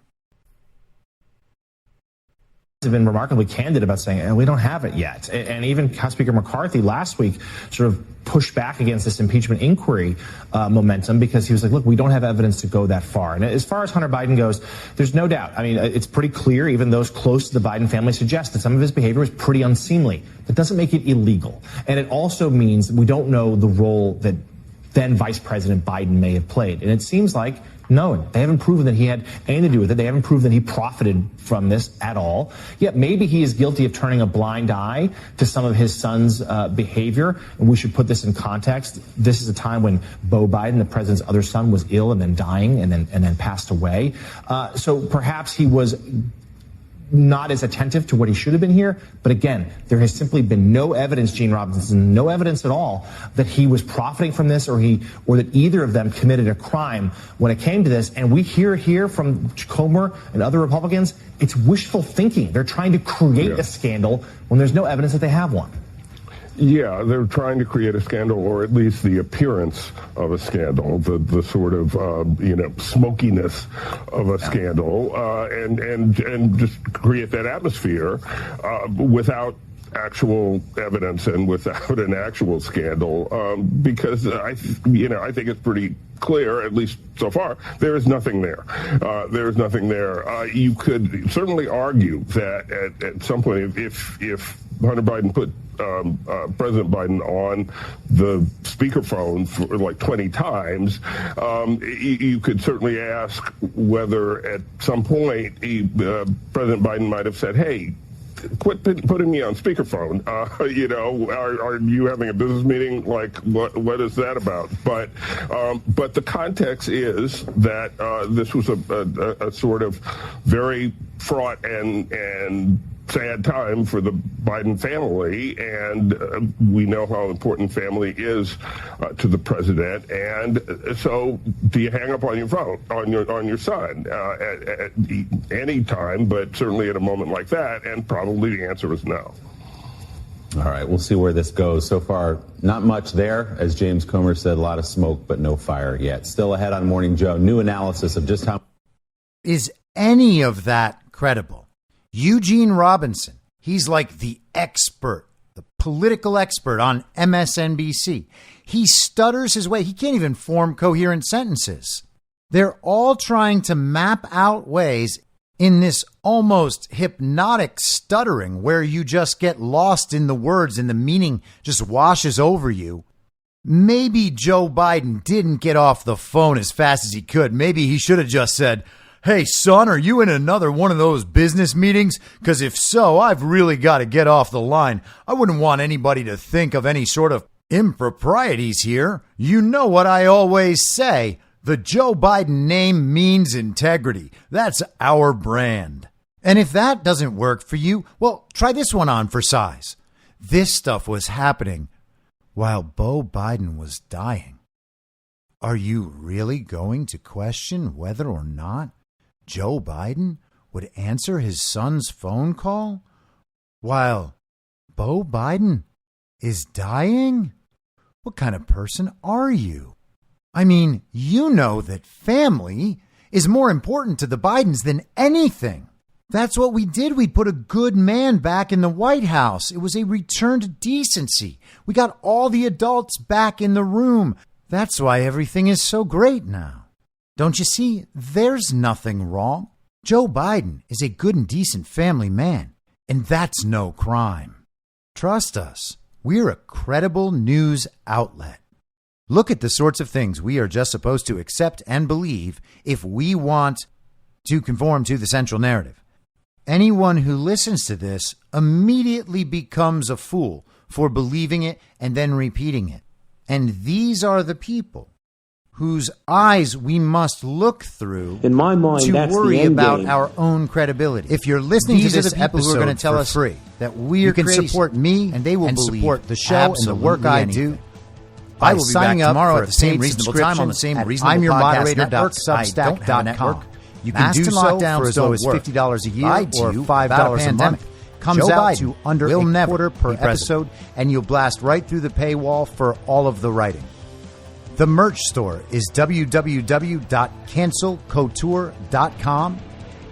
Have been remarkably candid about saying, we don't have it yet. And even House Speaker McCarthy last week sort of pushed back against this impeachment inquiry momentum because he was like, look, we don't have evidence to go that far. And as far as Hunter Biden goes, there's no doubt. I mean, it's pretty clear, even those close to the Biden family suggest that some of his behavior was pretty unseemly. That doesn't make it illegal. And it also means we don't know the role that then Vice President Biden may have played. And it seems like no, they haven't proven that he had anything to do with it. They haven't proven that he profited from this at all. Yet maybe he is guilty of turning a blind eye to some of his son's behavior. And we should put this in context. This is a time when Beau Biden, the president's other son, was ill and then dying and then passed away. So perhaps he was not as attentive to what he should have been here. But again, there has simply been no evidence, Gene Robinson, no evidence at all that he was profiting from this or that either of them committed a crime when it came to this. And we hear here from Comer and other Republicans, it's wishful thinking. They're trying to create a scandal when there's no evidence that they have one. Yeah, they're trying to create a scandal, or at least the appearance of a scandal, the sort of smokiness of a scandal, and just create that atmosphere without actual evidence and without an actual scandal, because I think it's pretty clear, at least so far, there is nothing there. There is nothing there. You could certainly argue that at some point, if Hunter Biden put President Biden on the speakerphone for like 20 times, you could certainly ask whether at some point President Biden might have said, hey, quit putting me on speakerphone. Are you having a business meeting? Like, what is that about? But the context is that this was a sort of very fraught and sad time for the Biden family, and we know how important family is to the president. And so, do you hang up on your phone on your son at any time? But certainly at a moment like that, and probably the answer is no. All right, we'll see where this goes. So far, not much there. As James Comer said, a lot of smoke, but no fire yet. Still ahead on Morning Joe, new analysis of just how is any of that credible. Eugene Robinson, he's like the expert, the political expert on MSNBC. He stutters his way. He can't even form coherent sentences. They're all trying to map out ways in this almost hypnotic stuttering where you just get lost in the words and the meaning just washes over you. Maybe Joe Biden didn't get off the phone as fast as he could. Maybe he should have just said, "Hey, son, are you in another one of those business meetings? Because if so, I've really got to get off the line. I wouldn't want anybody to think of any sort of improprieties here. You know what I always say. The Joe Biden name means integrity. That's our brand." And if that doesn't work for you, well, try this one on for size. This stuff was happening while Beau Biden was dying. Are you really going to question whether or not Joe Biden would answer his son's phone call while Beau Biden is dying? What kind of person are you? I mean, you know that family is more important to the Bidens than anything. That's what we did. We put a good man back in the White House. It was a return to decency. We got all the adults back in the room. That's why everything is so great now. Don't you see? There's nothing wrong. Joe Biden is a good and decent family man, and that's no crime. Trust us. We're a credible news outlet. Look at the sorts of things we are just supposed to accept and believe if we want to conform to the central narrative. Anyone who listens to this immediately becomes a fool for believing it and then repeating it. And these are the people whose eyes we must look through In my mind, to that's worry the end about game. our own credibility. If you're listening to this episode, who are going to tell us free that we're can crazy. support me and they will support the show and the work I do. I I will will be be back back tomorrow tomorrow at at the the same same reasonable subscription time on the same at reasonable I'm Your podcast Moderator network. I Substack don't have a network. You can do so lockdowns for as low as don't work. $50 a year Lied to or you $5 about a a pandemic. month. Comes Joe out Biden to under will a never quarter per be president. episode, and you'll blast right through the paywall for all of the writing. The merch store is www.cancelcouture.com,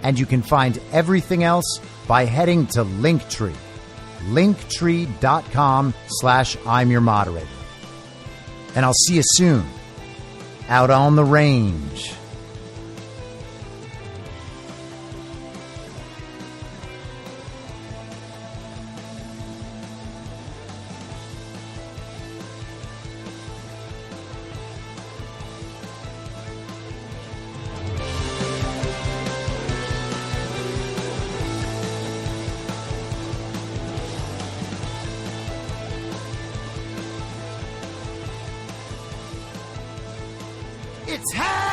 and you can find everything else by heading to Linktree. Linktree.com/I'm Your Moderator. And I'll see you soon out on the range. It's happening!